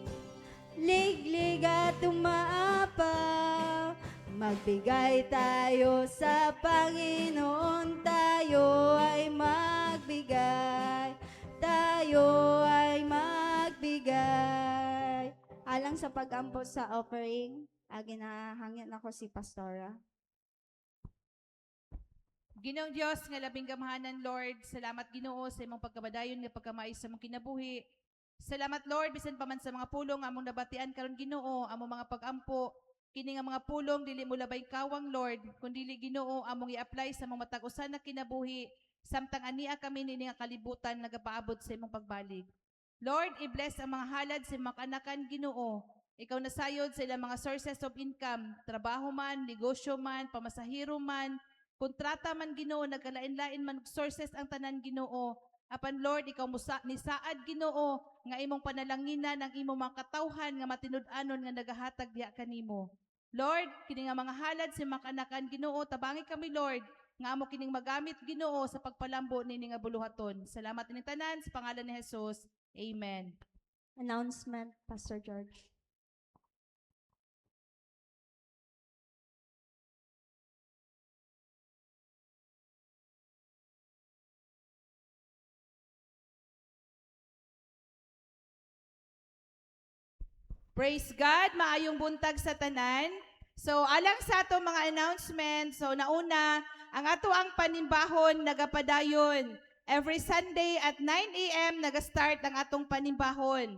S6: liglig at tumaapaw. Magbigay tayo sa Panginoon, tayo ay magbigay. Tayo ay magbigay. Alang sa pag-ampo sa offering, ginahangyan ako si Pastora.
S3: Ginoong Dios nga labing gamahanan, Lord, salamat Ginoo sa imong pagkabadayon nga pagkamais sa imong kinabuhi. Salamat Lord bisan pa man sa mga pulong among nabatian karon Ginoo, among mga pag-ampo. Kini nga mga pulong dili mo labay kawang Lord, kundi Ginoo among i-apply sa mga matag-usan na kinabuhi, samtang ania kami nini nga kalibutan nagapaabot sa imong pagbalik. Lord, i-bless ang mga halad sa mga kanakan Ginoo. Ikaw nasayod sa ilang mga sources of income, trabaho man, negosyo man, pamasahiro man, kontrata man Ginoo, nagkalain-lain man sources ang tanan Ginoo. Apan Lord, ikaw nisaad Ginoo nga imong panalanginan ang imong mga katawhan nga matinud-anon nga nagahatag diha kanimo. Lord, kini nga mga halad sa mga kanakan Ginoo, tabangi kami Lord nga amo kining magamit Ginoo sa pagpalambo nini nga buluhaton. Salamat ini tanan sa pangalan ni Jesus. Amen.
S6: Announcement, Pastor George.
S3: Praise God, maayong buntag sa tanan. So, alang sa ato mga announcement, so nauna, ang ato ang panimbahon nagapadayon. Every Sunday at 9 a.m. nag-start ang atong panimbahon.